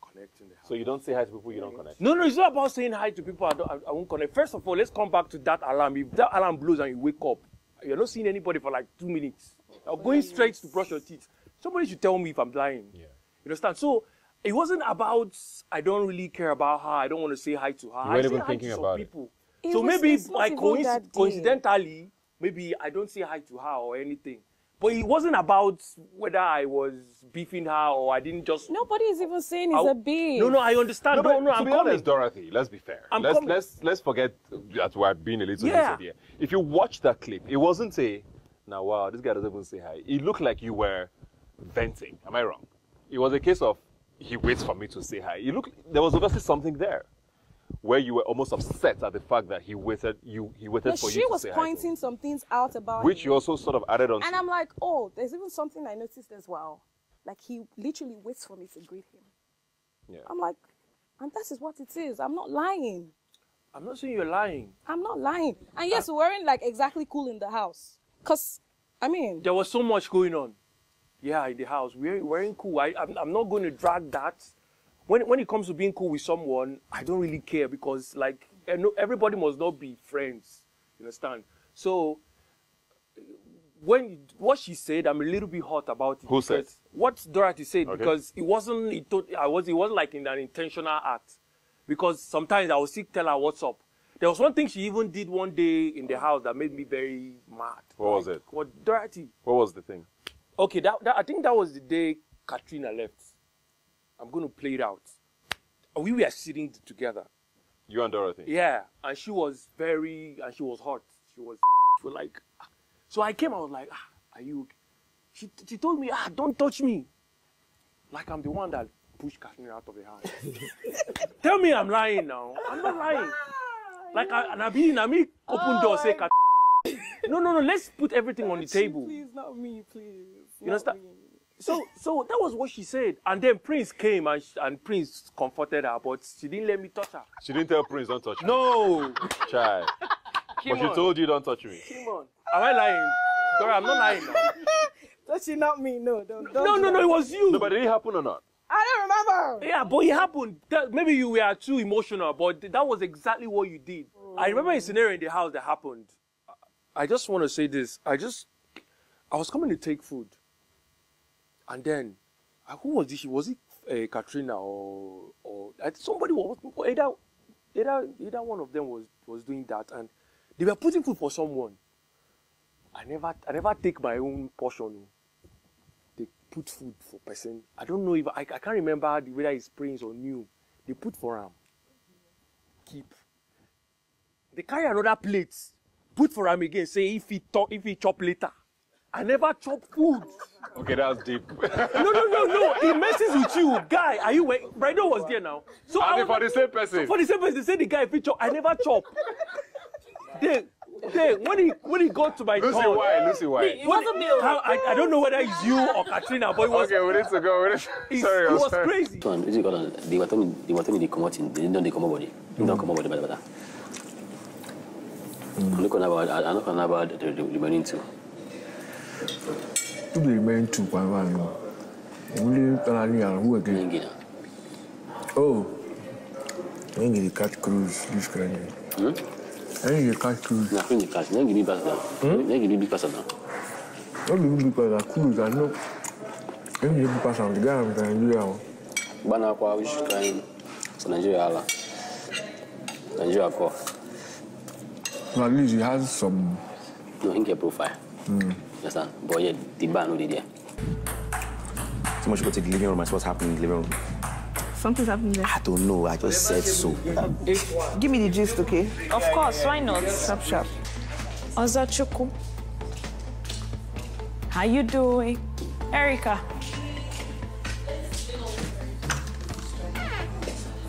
connect in the house. So you don't say hi to people you don't connect? No, it's not about saying hi to people I won't connect. First of all, let's come back to that alarm. If that alarm blows and you wake up, you're not seeing anybody for like 2 minutes. You're going straight to brush your teeth. Somebody should tell me if I'm lying. Yeah. You understand? So it wasn't about I don't really care about her. I don't want to say hi to her. You weren't I say even hi thinking to some about people. it. So maybe It's not like even that deep. coincidentally, maybe I don't say hi to her or anything. But it wasn't about whether I was beefing her or I didn't just... Nobody is even saying it's a beef. No, I understand. No, No, to I'm be coming. honest, Dorothy, let's be fair. I'm Let's forget that we're being a little lucid here. If you watch that clip, it wasn't now wow, this guy doesn't even say hi. It looked like you were venting. Am I wrong? It was a case of he waits for me to say hi. There was obviously something there where you were almost upset at the fact that he waited for you to say hi. She was pointing some things out about which him. you also sort of added on. And I'm like, oh, there's even something I noticed as well. Like he literally waits for me to greet him. Yeah. I'm like, and this is what it is. I'm not lying. I'm not saying you're lying. I'm not lying. And yes, we weren't like exactly cool in the house. Because, I mean... There was so much going on. Yeah, in the house. We weren't cool. I'm not going to drag that. When it comes to being cool with someone, I don't really care because, like, everybody must not be friends. You understand? So, what she said, I'm a little bit hot about it. Who said? What Dorothy said, Okay. because it wasn't like in an intentional act. Because sometimes I would still tell her what's up. There was one thing she even did one day in the house that made me very mad. What was it? What, Dorothy? What was the thing? Okay, I think that was the day Katrina left. I'm going to play it out. We were sitting together. You and Dorothy? Yeah, and she was hot. She was like, so I came, I was like, are you okay? She told me, don't touch me. Like I'm the one that pushed Katrina out of the house. Tell me I'm lying now. I'm not lying. Like, I open door, say, no, let's put everything on the table. Please, not me, please. You understand? So that was what she said. And then Prince came and Prince comforted her, but she didn't let me touch her. She didn't tell Prince, don't touch me. No. Child. But she told you, don't touch me. Come on. Am I lying? Dora, I'm not lying now. Touching not me, no. Don't No, it was you. No, but did it happen or not? I don't remember. Yeah, but it happened. Maybe you were too emotional, but that was exactly what you did. I remember a scenario in the house that happened. I just want to say this. I was coming to take food. And then, who was this? Was it Katrina or somebody was, either one of them was doing that. And they were putting food for someone. I never take my own portion. They put food for person. I don't know if, I can't remember whether it's Prince or new. They put for him. Keep. They carry another plate. Put for him again. Say if he chop later. I never chop food. Okay, that was deep. No. It messes with you. Guy, are you waiting? Brido was there now. So for the same person. For the same person, they say the guy if he chop. I never chop. Then when he got to my turn. Lucy, why? It wasn't me. I don't know whether it's you or Katrina, but it was... Okay, we need to go. Sorry, it was crazy. They were telling me they come out in, they didn't know they come out body. They don't come out body, I'm not about the remaining two. To be remain 2.1. Only who again? Oh, I need the catch cruise this kind. I need the catch cruise. Nothing the catch. Then give me pass now. Then give me big pass now. What do you mean because I cruise? I know. Then you pass on the guy in Nigeria. But now we should try Nigeria. Nigeria call. At least he has some. No, he get profile. Understand? But yeah, the ban no there. So much go to the living room. What's happening in the living room? Something's happening there. I don't know. I just said so. Give me the gist, okay? Of course, why not? Sharp. Ozachuku. How you doing? Erica.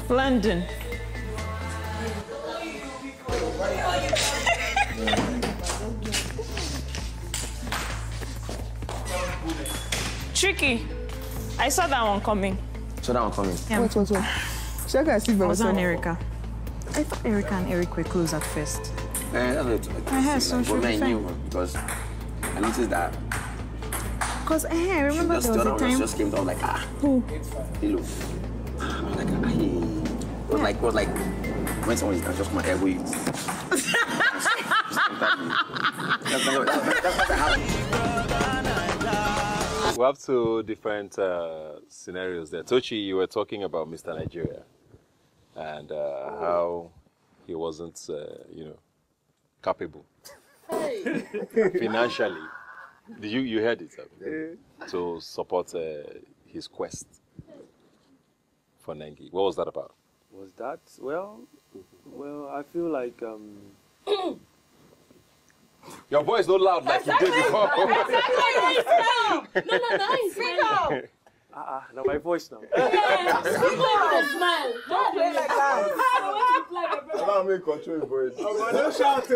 London. Tricky. I saw that one coming. So that one coming. Yeah. What? Check and see by Oza and myself. Erica. I thought Erica and Eric were close at first. So should be fine. Because I noticed that. Because I remember there was a time. Just came down like Who? Hello. It was like when someone is just my elbow you. We have two different scenarios there. Tochi, you were talking about Mr. Nigeria and how he wasn't, capable financially. Did you heard it? To support his quest for Nengi. What was that about? Was that well? I feel like Your voice not loud like you did before. No, speak up. Now my voice now. Speak up with a smile. Don't play like that. Allow me to control your voice. No shout to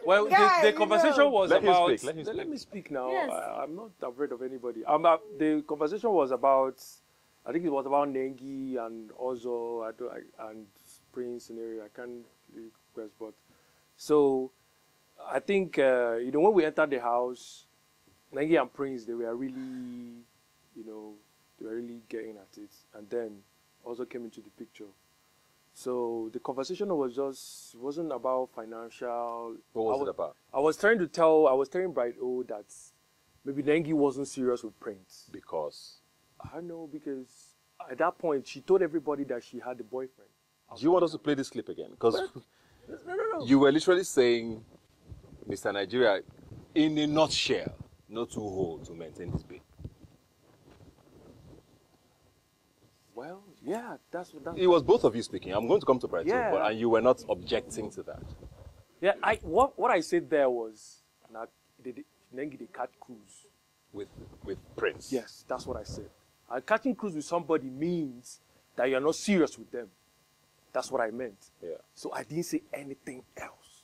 Well, the conversation was Let him about. speak, let him speak. Let me speak now. Yes. I'm not afraid of anybody. The conversation was about. I think it was about Nengi and Ozo and Prince scenario. I can't really request, but so I think when we entered the house, Nengi and Prince they were really, getting at it, and then Ozo came into the picture. So the conversation wasn't about financial. What was it about? I was telling Bright O that maybe Nengi wasn't serious with Prince. Because? I know, because at that point she told everybody that she had a boyfriend. Do you want us to play this clip again? Because no. you were literally saying, Mr. Nigeria, in a nutshell, not too whole to maintain this bid. Well, yeah, that's. It was both of you speaking. I'm going to come to Brighton, Yeah. and you were not objecting to that. Yeah, what I said there was that Nengi the cat cruise with Prince. Yes, that's what I said. And catching cruise with somebody means that you're not serious with them. That's what I meant. Yeah. So I didn't say anything else.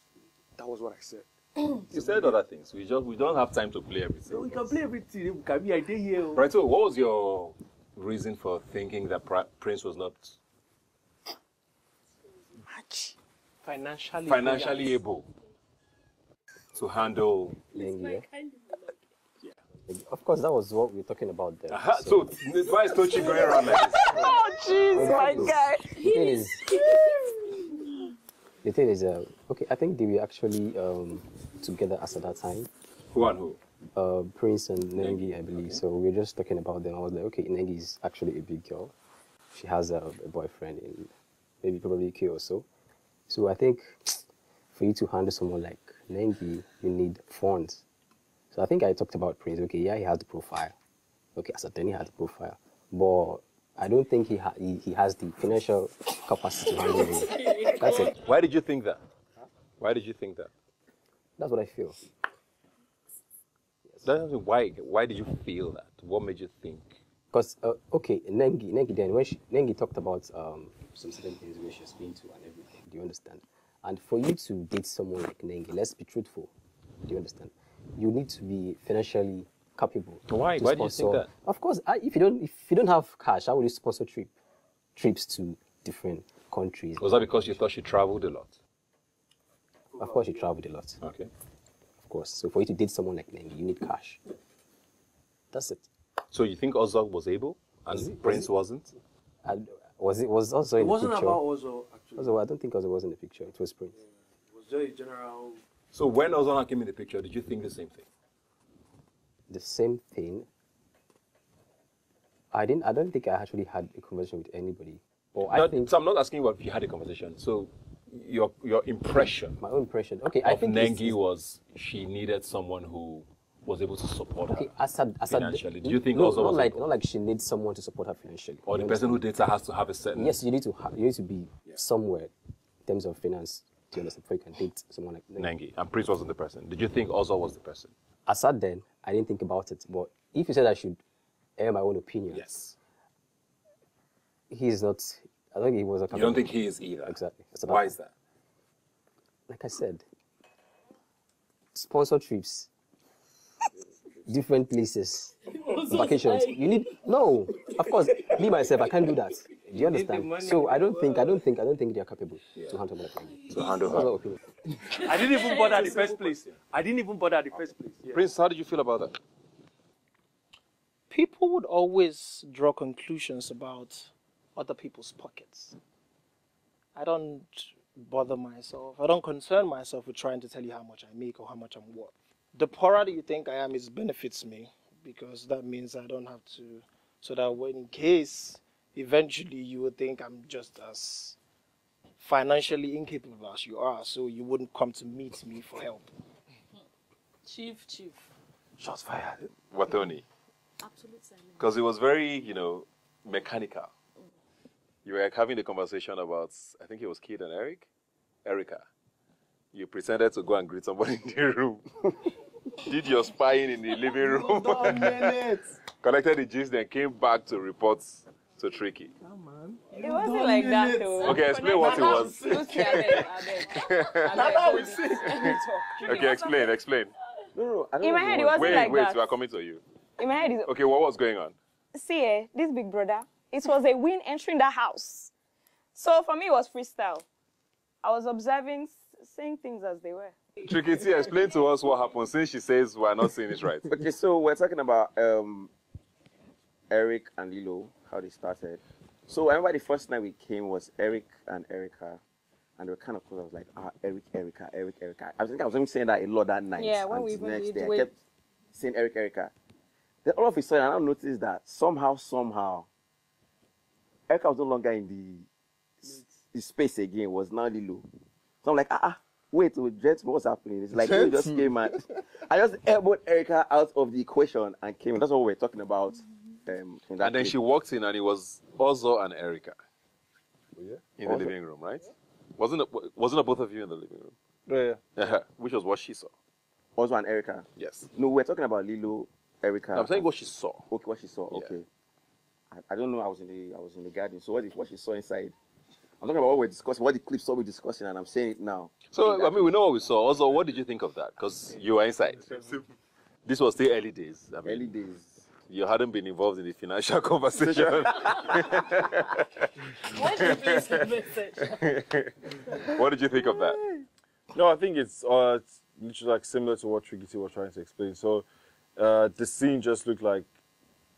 That was what I said. You said other things. We don't have time to play everything. So we can play everything. We can be idea here. Right. So, what was your reason for thinking that Prince was not financially able to handle Nengi? Of course, that was what we were talking about there. So why is Tochi going around like this? Oh, jeez, my guy. The thing is, okay, I think they were actually together as at that time. Who and who? Prince and Nengi, I believe. So we were just talking about them. I was like, okay, Nengi is actually a big girl. She has a boyfriend in maybe probably UK or so. So I think for you to handle someone like Nengi, you need funds. So I think I talked about Prince. Okay, yeah, he has the profile. Okay, as a he has the profile. But I don't think he has the financial capacity to handle it. That's it. Why did you think that? Why did you think that? That's what I feel. Why did you feel that? What made you think? Because, okay, Nengi then, when Nengi talked about some certain things where she's been to and everything, do you understand? And for you to date someone like Nengi, let's be truthful, do you understand? You need to be financially capable. Why? Why do you think that? Of course, if you don't have cash, how would you sponsor trips to different countries? Was that because you thought she traveled a lot? Of course, she traveled a lot. Okay. course. So for you to date someone like Nengi, you need cash. That's it. So you think Ozo was able and Prince wasn't? Was Ozo in the picture? It wasn't about Ozo, actually. Ozo, I don't think Ozo was in the picture. It was Prince. It was just a general... So when Ozona came in the picture, did you think the same thing? The same thing? I don't think I actually had a conversation with anybody. Or So I'm not asking you if you had a conversation. So your impression. My own impression. Okay, I think Nengi was she needed someone who was able to support her financially. Do you think also was not like she needs someone to support her financially? Or the person who dates her has to have a certain... Yes, you need to be somewhere in terms of finance to understand before you can date someone like Nengi. And Prince wasn't the person. Did you think Ozo was the person? As at then, I didn't think about it. But if you said I should air my own opinion, yes, he's not. I think he was a. You don't think he is either? Exactly. Why is that? Like I said, sponsor trips, different places, vacations. You need of course. Me myself, I can't do that. Do you understand? So I don't think they are capable to handle that. To handle her. I didn't even bother at the first place. Yeah. Prince, how did you feel about that? People would always draw conclusions about other people's pockets. I don't bother myself. I don't concern myself with trying to tell you how much I make or how much I'm worth. The poorer that you think I am, it benefits me because that means I don't have to, so that when in case eventually you would think I'm just as financially incapable as you are, so you wouldn't come to meet me for help. Chief. Shots fired. Watoni. Absolute silence. Because it was very, mechanical. You were having a conversation about, I think it was Kid and Erica. You pretended to go and greet somebody in the room. Did your spying in the living room. Collected the gist, then came back to report to Tricky. Come on. It wasn't like that, though. Okay, explain what it was. Okay, explain. No, in my head, it wasn't like that. Wait, we are coming to you. In my head, okay, what was going on? See, this big brother, it was a win entering the house. So for me, it was freestyle. I was observing, saying things as they were. Tricky, explain to us what happened since she says we're not saying it right. Okay, so we're talking about Eric and Lilo, how they started. So I remember the first night we came was Eric and Erica. And they were kind of close. I was like, Eric, Erica. I was only saying that a lot that night. Yeah, when we even next day, I kept saying Eric, Erica. Then all of a sudden, I noticed that somehow, Erica was no longer in the space again. Was now Lilo. So I'm like, wait, what's happening? It's like you just came and I just elbowed Erica out of the equation and came in. That's what we were talking about. And then she walked in and it was Ozo and Erica in the living room, right? Wasn't it both of you in the living room? Yeah. Which was what she saw. Ozo and Erica? Yes. No, we're talking about Lilo, Erica. No, I'm saying what she saw. Okay, what she saw. Okay. I don't know. I was in the garden. So what she saw inside? I'm talking about what we're discussing, what the clips saw we're discussing, and I'm saying it now. So, we know what we saw. Also, what did you think of that? Because you were inside. This was still early days. Early days. You hadn't been involved in the financial conversation. What did you think of that? No, I think it's literally like similar to what Tricky was trying to explain. So the scene just looked like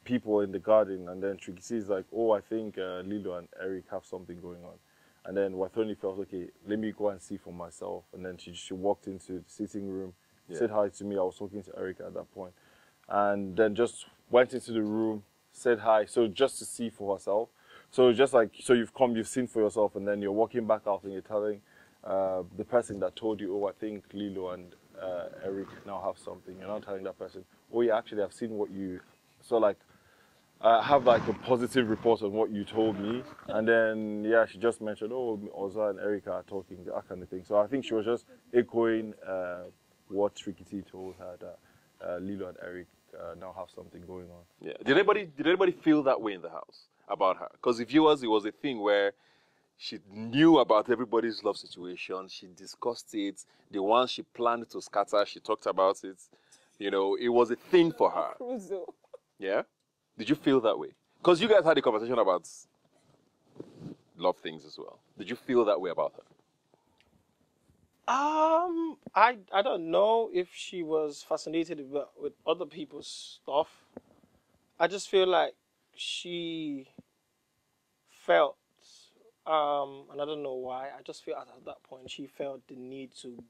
people in the garden, and then Tricky is like, I think Lilo and Eric have something going on. And then Wathoni felt, okay, let me go and see for myself. And then she walked into the sitting room, said hi to me. I was talking to Eric at that point. And then just went into the room, said hi. So just to see for herself. So just like, so you've seen for yourself, and then you're walking back out and you're telling the person that told you, I think Lilo and Eric now have something. You're not telling that person, actually, I've seen what you... So like, have like a positive report on what you told me. And then, she just mentioned, Oza and Erica are talking, that kind of thing. So I think she was just echoing what Tricky T told her, that Lilo and Eric now have something going on. Yeah. Did anybody feel that way in the house about her? Because the viewers, it was a thing where she knew about everybody's love situation. She discussed it. The ones she planned to scatter, she talked about it. It was a thing for her. Yeah? Did you feel that way? Because you guys had a conversation about love things as well. Did you feel that way about her? I don't know if she was fascinated with other people's stuff. I just feel like she felt, and I don't know why, I just feel at that point she felt the need to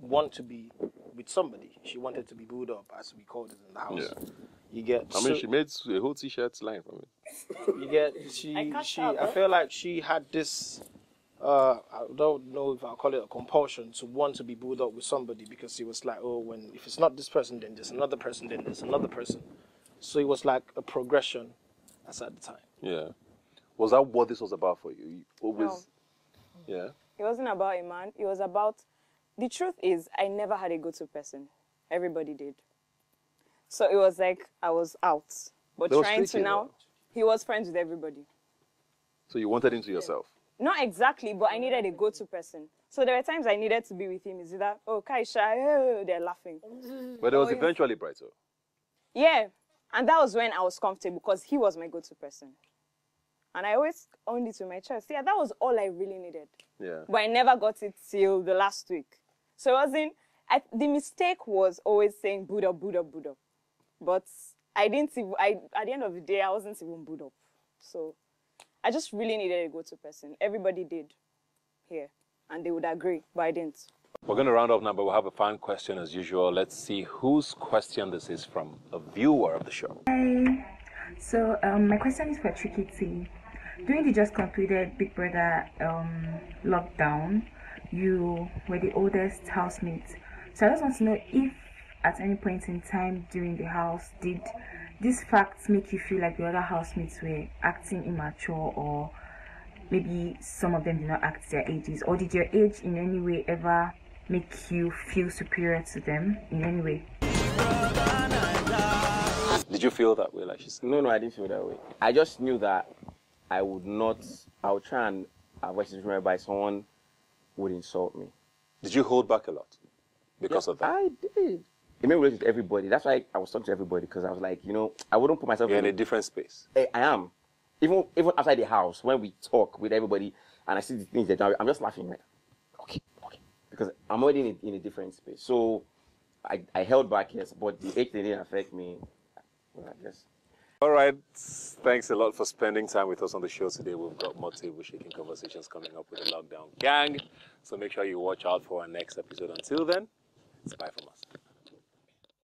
want to be with somebody. She wanted to be booed up, as we called it in the house. Yeah. You get. I mean, she made a whole T-shirt line from it. You get. I feel like she had this. I don't know if I'll call it a compulsion to want to be booed up with somebody, because it was like, oh, if it's not this person, then there's another person, then there's another person. So it was like a progression, as at the time. Yeah. Was that what this was about for you? You always. No. Yeah. It wasn't about a man. It was about. The truth is, I never had a go-to person. Everybody did. So it was like I was out. But trying to now, he was friends with everybody. So you wanted into yourself? Not exactly, but I needed a go-to person. So there were times I needed to be with him. Is it that, oh, Kaisha, oh, they're laughing. But it was eventually Brighto. Yeah. And that was when I was comfortable, because he was my go-to person. And I always owned it to my chest. Yeah, that was all I really needed. Yeah. But I never got it till the last week. So it wasn't, the mistake was always saying boot up, boot up, boot up. But I didn't even, at the end of the day, I wasn't even boot up. So I just really needed a go-to person. Everybody did here, and they would agree, but I didn't. We're going to round up now, but we'll have a fan question as usual. Let's see whose question this is from a viewer of the show. Hi. So my question is for Tricky T. During the just concluded Big Brother lockdown, you were the oldest housemate. So I just want to know if at any point in time during the house, did these facts make you feel like the other housemates were acting immature, or maybe some of them did not act their ages, or did your age in any way ever make you feel superior to them in any way? Did you feel that way, like she said? No, I didn't feel that way. I just knew that I would try and avoid situations whereby someone would insult me. Did you hold back a lot because of that? I did. It made me relate with everybody. That's why I was talking to everybody, because I was like, I wouldn't put myself in a different space. I am. Even outside the house, when we talk with everybody and I see the things they're doing, I'm just laughing like, okay. Because I'm already in a different space. So I held back, yes, but the age didn't affect me, well, I guess. All right. Thanks a lot for spending time with us on the show today. We've got more table-shaking conversations coming up with the Lockdown Gang. So make sure you watch out for our next episode. Until then, it's bye from us.